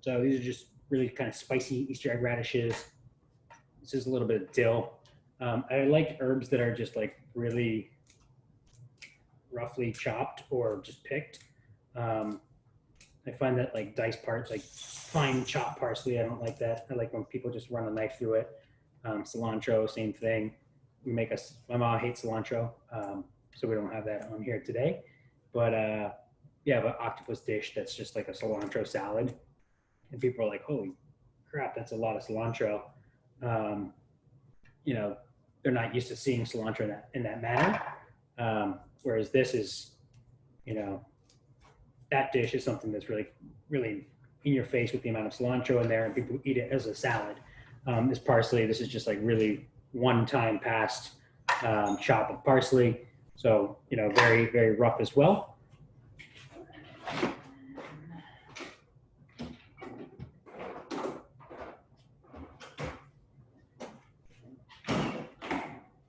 So these are just really kind of spicy Easter egg radishes. This is a little bit of dill. I like herbs that are just really roughly chopped or just picked. I find that diced parts, fine chopped parsley, I don't like that. I like when people just run a knife through it. Cilantro, same thing. My mom hates cilantro, so we don't have that on here today. But you have an octopus dish that's just like a cilantro salad, and people are like, "Holy crap, that's a lot of cilantro." They're not used to seeing cilantro in that manner. Whereas this is, that dish is something that's really, really in your face with the amount of cilantro in there, and people eat it as a salad. This parsley, this is just really one-time passed chop of parsley. So, very, very rough as well.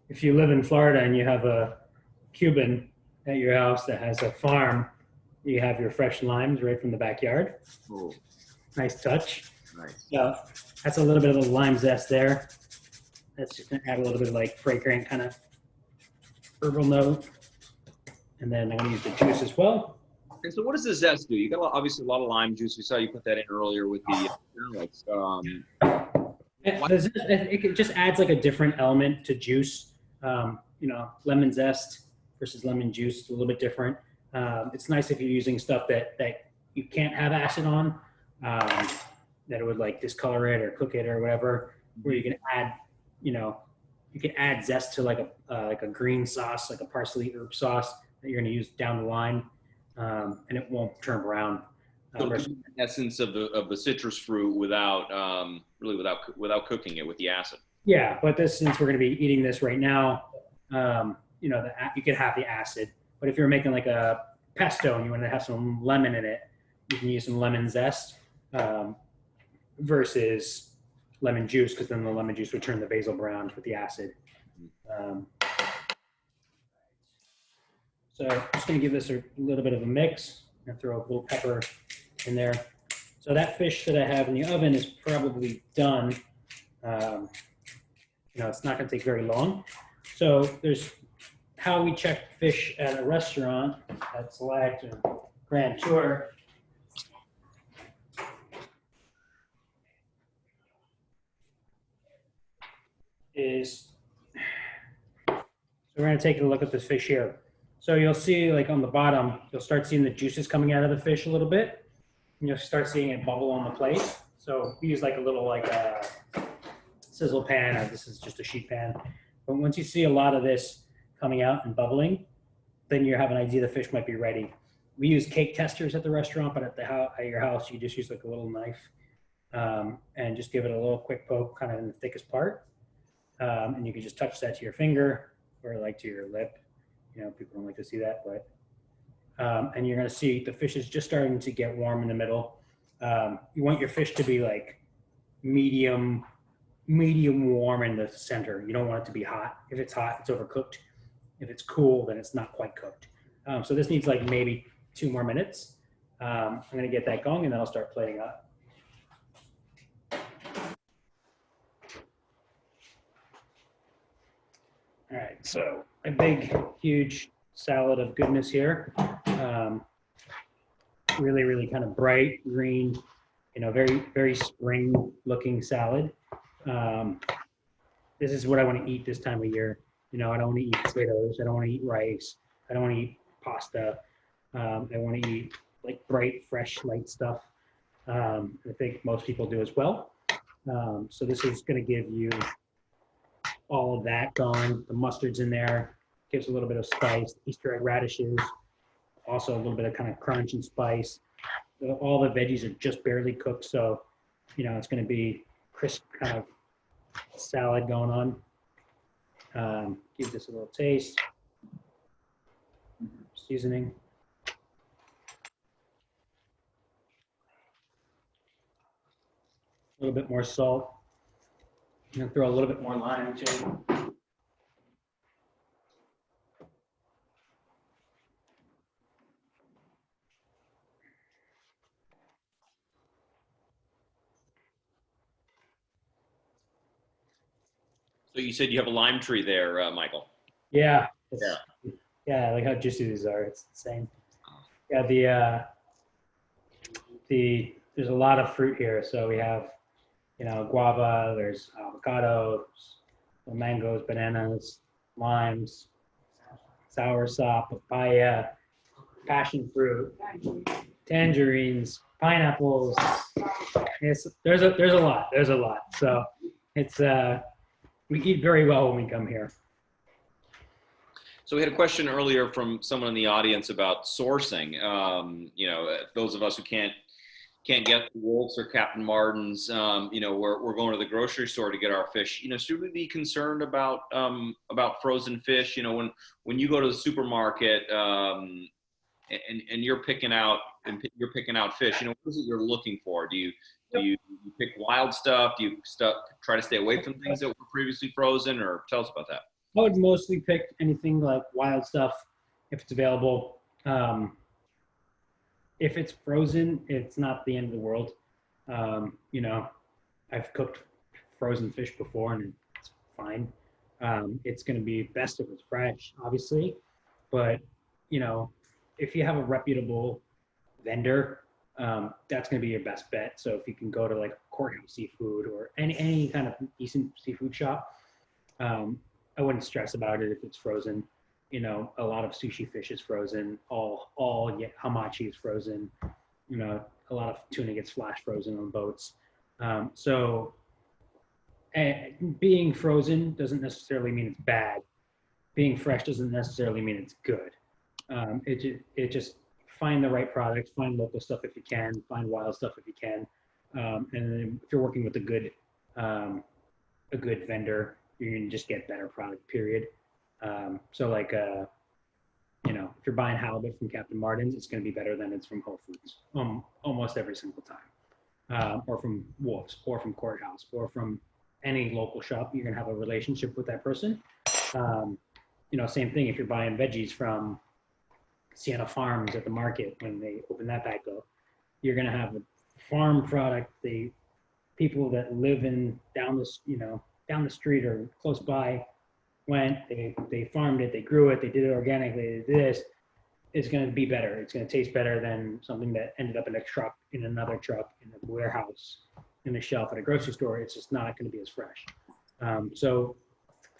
If you live in Florida and you have a Cuban at your house that has a farm, you have your fresh limes right from the backyard. Ooh. Nice touch. Nice. So that's a little bit of the lime zest there. That's just going to add a little bit of fragrant kind of herbal note. And then I'm going to use the juice as well. And so what does the zest do? You got obviously a lot of lime juice. We saw you put that in earlier with the it just adds a different element to juice. Lemon zest versus lemon juice is a little bit different. It's nice if you're using stuff that you can't have acid on, that it would discolor it or cook it or whatever, where you can add, you can add zest to a green sauce, like a parsley herb sauce that you're going to use down the line, and it won't turn brown. So the essence of the citrus fruit without without cooking it with the acid. Yeah, but since we're going to be eating this right now, you could have the acid. But if you're making a pesto and you want to have some lemon in it, you can use some lemon zest versus lemon juice, because then the lemon juice would turn the basil brown with the acid. So I'm just going to give this a little bit of a mix. I'm going to throw a little pepper in there. So that fish that I have in the oven is probably done. It's not going to take very long. So there's how we check fish at a restaurant at Select or Grand Tour. So we're going to take a look at this fish here. So you'll see, like on the bottom, you'll start seeing the juices coming out of the fish a little bit. And you'll start seeing it bubble on the plate. So we use like a little sizzle pan, or this is just a sheet pan. But once you see a lot of this coming out and bubbling, then you have an idea the fish might be ready. We use cake testers at the restaurant, but at your house, you just use like a little knife and just give it a little quick poke, kind of in the thickest part. And you can just touch that to your finger or like to your lip. People don't like to see that, but and you're going to see the fish is just starting to get warm in the middle. You want your fish to be like medium warm in the center. You don't want it to be hot. If it's hot, it's overcooked. If it's cool, then it's not quite cooked. So this needs like maybe 2 more minutes. I'm going to get that going, and then I'll start plating up. All right, so a big, huge salad of goodness here. Really, really kind of bright green, very, very spring looking salad. This is what I want to eat this time of year. I don't want to eat potatoes. I don't want to eat rice. I don't want to eat pasta. I want to eat like bright, fresh, light stuff. I think most people do as well. So this is going to give you all of that going. The mustard's in there, gives a little bit of spice. Easter egg radishes, also a little bit of kind of crunch and spice. All the veggies are just barely cooked, so it's going to be crisp kind of salad going on. Give this a little taste. Seasoning. A little bit more salt. I'm going to throw a little bit more lime too. So you said you have a lime tree there, Michael. Yeah. Yeah, I like how juicy these are. It's insane. Yeah, there's a lot of fruit here. So we have, guava, there's avocados, mangoes, bananas, limes, soursop, papaya, passion fruit, tangerines, pineapples. There's a lot. So it's we eat very well when we come here. So we had a question earlier from someone in the audience about sourcing. Those of us who can't get Wolf's or Captain Martin's, we're going to the grocery store to get our fish. Should we be concerned about frozen fish? When you go to the supermarket and you're picking out fish, what is it you're looking for? Do you pick wild stuff? Do you try to stay away from things that were previously frozen? Or tell us about that. I would mostly pick anything like wild stuff if it's available. If it's frozen, it's not the end of the world. I've cooked frozen fish before and it's fine. It's going to be best if it's fresh, obviously. But, if you have a reputable vendor, that's going to be your best bet. So if you can go to like Courthouse Seafood or any kind of decent seafood shop, I wouldn't stress about it if it's frozen. A lot of sushi fish is frozen. All hamachi is frozen. A lot of tuna gets flash frozen on boats. So being frozen doesn't necessarily mean it's bad. Being fresh doesn't necessarily mean it's good. It just find the right products, find local stuff if you can, find wild stuff if you can, and then if you're working with a good vendor, you're gonna just get better product. Period. So like if you're buying halibut from Captain Martin's, it's going to be better than it's from Whole Foods almost every single time, or from Wolf's, or from Courthouse, or from any local shop. You're going to have a relationship with that person. Same thing if you're buying veggies from Sienna Farms at the market when they open that back up. You're going to have a farm product. The people that live down the street or close by they farmed it, they grew it, they did it organically, they did this. It's going to be better. It's going to taste better than something that ended up in a truck, in another truck, in a warehouse, in a shelf at a grocery store. It's just not going to be as fresh. So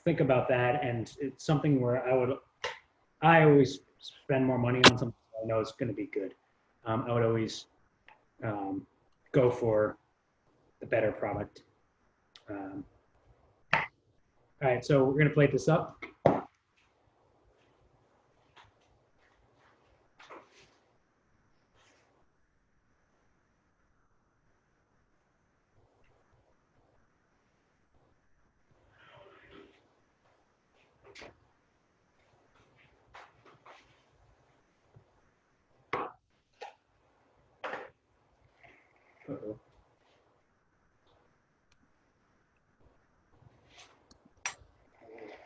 think about that, and it's something where I always spend more money on something I know it's going to be good. I would always go for the better product. All right, so we're going to plate this up. Uh-oh.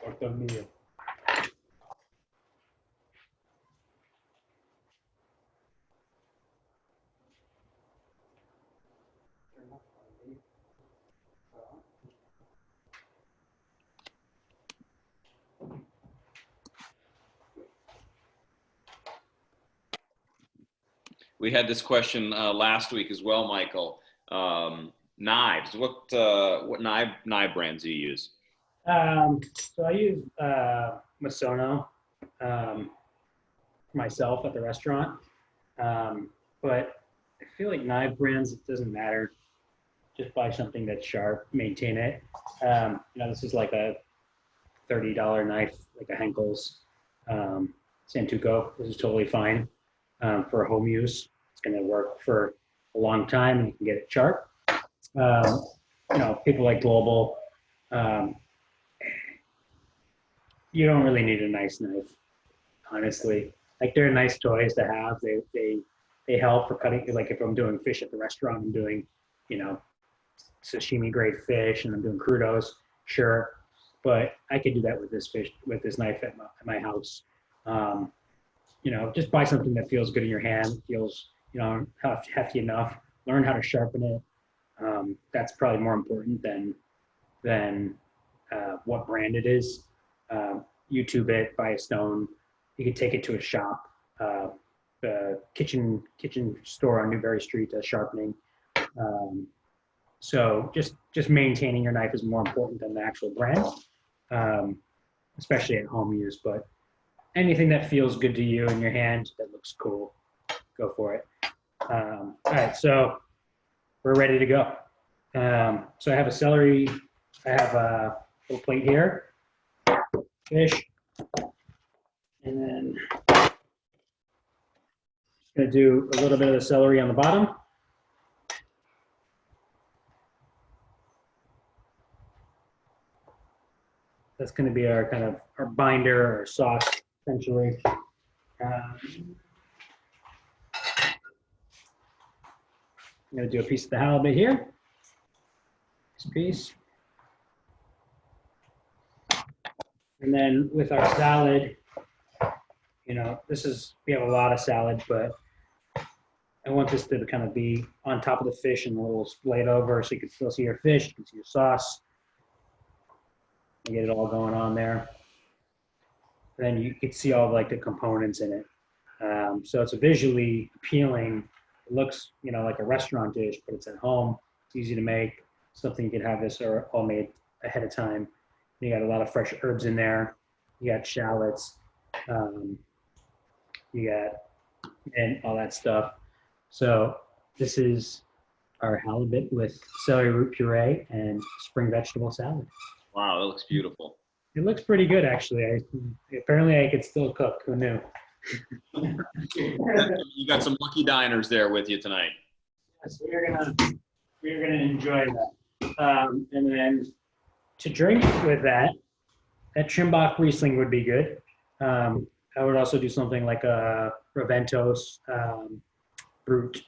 Fucked up meal. We had this question last week as well, Michael. Knives. What knife brands do you use? So I use Masono for myself at the restaurant, but I feel like knife brands, it doesn't matter. Just buy something that's sharp, maintain it. This is like a $30 knife, like a Henkel's Santuco. This is totally fine for home use. It's going to work for a long time, and you can get it sharp. People like Global. You don't really need a nice knife, honestly. Like, they're nice toys to have. They help for cutting. Like, if I'm doing fish at the restaurant, I'm doing, sashimi grade fish, and I'm doing crudos, sure. But I could do that with this knife at my house. Just buy something that feels good in your hand, feels, hefty enough. Learn how to sharpen it. That's probably more important than what brand it is. YouTube it, buy a stone. You could take it to a shop. The kitchen store on Newberry Street does sharpening. So just maintaining your knife is more important than the actual brand, especially at home use. But anything that feels good to you in your hand, that looks cool, go for it. All right, so we're ready to go. So I have a celery. I have a little plate here. Fish, and then I'm going to do a little bit of the celery on the bottom. That's going to be our kind of our binder or sauce, essentially. I'm going to do a piece of the halibut here. This piece. And then with our salad, we have a lot of salad, but I want this to kind of be on top of the fish and a little splayed over so you can still see your fish, you can see your sauce. And get it all going on there. And then you can see all like the components in it. So it's visually appealing. It looks, like a restaurant dish, but it's at home. It's easy to make. Something you could have this all made ahead of time. You got a lot of fresh herbs in there. You got shallots. And all that stuff. So this is our halibut with celery root puree and spring vegetable salad. Wow, that looks beautiful. It looks pretty good, actually. Apparently I could still cook. Who knew? You got some lucky diners there with you tonight. Yes, we're gonna enjoy that. And then to drink with that Trimbach Riesling would be good. I would also do something like a Raventos Brut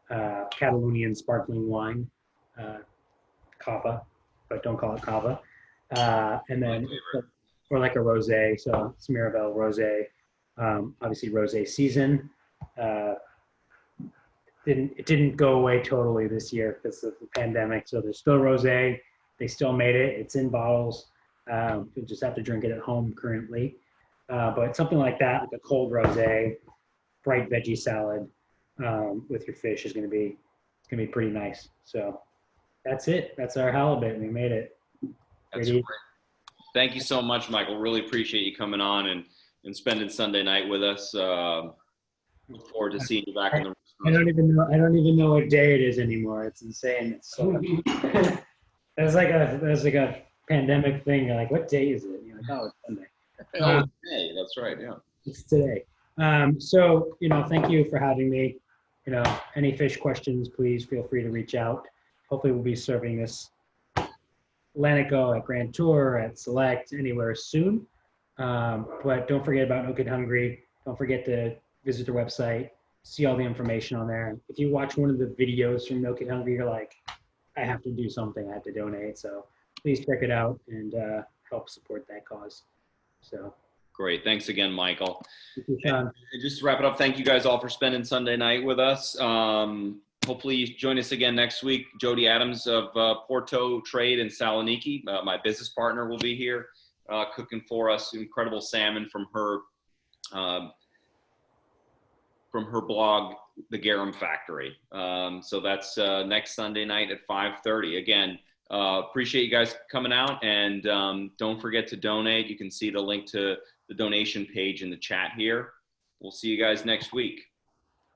Catalonian sparkling wine, cava, but don't call it cava. And then, or like a rosé, so Smirabelle rosé. Obviously, rosé season. It didn't go away totally this year because of the pandemic. So there's still rosé. They still made it. It's in bottles. You just have to drink it at home currently. But something like that, like a cold rosé, bright veggie salad with your fish is going to be pretty nice. So that's it. That's our halibut. We made it. That's great. Thank you so much, Michael. Really appreciate you coming on and spending Sunday night with us. Look forward to seeing you back in the restaurant. I don't even know what day it is anymore. It's insane. It's so there's like a pandemic thing. You're like, what day is it? You're like, oh, it's Sunday. Oh, hey, that's right. Yeah. It's today. So, thank you for having me. Any fish questions, please feel free to reach out. Hopefully we'll be serving this Atlantico at Grand Tour, at Select, anywhere soon. But don't forget about No Kid Hungry. Don't forget to visit their website, see all the information on there. If you watch one of the videos from No Kid Hungry, you're like, I have to do something. I have to donate. So please check it out and help support that cause. So great. Thanks again, Michael. Thank you, Sean. And just to wrap it up, thank you guys all for spending Sunday night with us. Hopefully you join us again next week. Jody Adams of Porto Trade in Saloniki, my business partner, will be here cooking for us incredible salmon from her blog, The Garum Factory. So that's next Sunday night at 5:30. Again, appreciate you guys coming out, and don't forget to donate. You can see the link to the donation page in the chat here. We'll see you guys next week.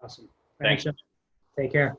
Awesome. Thanks. Take care.